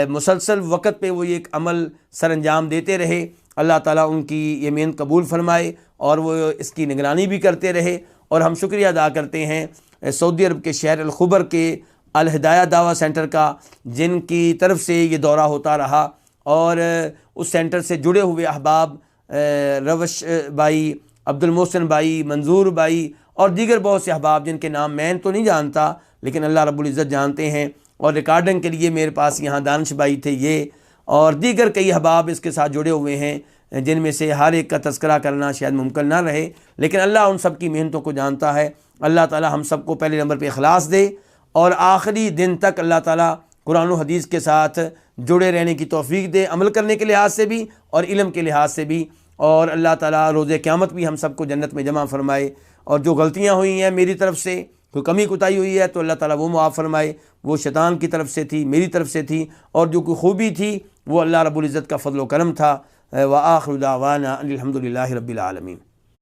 مسلسل وقت پہ وہ ایک عمل سر انجام دیتے رہے۔ اللہ تعالیٰ ان کی یہ محنت قبول فرمائے، اور وہ اس کی نگرانی بھی کرتے رہے۔ اور ہم شکریہ ادا کرتے ہیں سعودی عرب کے شہر الخبر کے الہدایہ دعویٰ سینٹر کا، جن کی طرف سے یہ دورہ ہوتا رہا، اور اس سینٹر سے جڑے ہوئے احباب روش بھائی، عبد المحسن بھائی، منظور بھائی، اور دیگر بہت سے احباب جن کے نام میں تو نہیں جانتا لیکن اللہ رب العزت جانتے ہیں، اور ریکارڈنگ کے لیے میرے پاس یہاں دانش بھائی تھے یہ، اور دیگر کئی احباب اس کے ساتھ جڑے ہوئے ہیں، جن میں سے ہر ایک کا تذکرہ کرنا شاید ممکن نہ رہے، لیکن اللہ ان سب کی محنتوں کو جانتا ہے۔ اللہ تعالی ہم سب کو پہلے نمبر پہ اخلاص دے، اور آخری دن تک اللہ تعالیٰ قرآن و حدیث کے ساتھ جڑے رہنے کی توفیق دے، عمل کرنے کے لحاظ سے بھی اور علم کے لحاظ سے بھی، اور اللہ تعالیٰ روز قیامت بھی ہم سب کو جنت میں جمع فرمائے۔ اور جو غلطیاں ہوئی ہیں میری طرف سے، کوئی کمی کوتاہی ہوئی ہے تو اللہ تعالیٰ وہ معاف فرمائے، وہ شیطان کی طرف سے تھی، میری طرف سے تھی، اور جو کوئی خوبی تھی وہ اللہ رب العزت کا فضل و کرم تھا۔ وآخر دعوانا الحمد للہ رب العالمین۔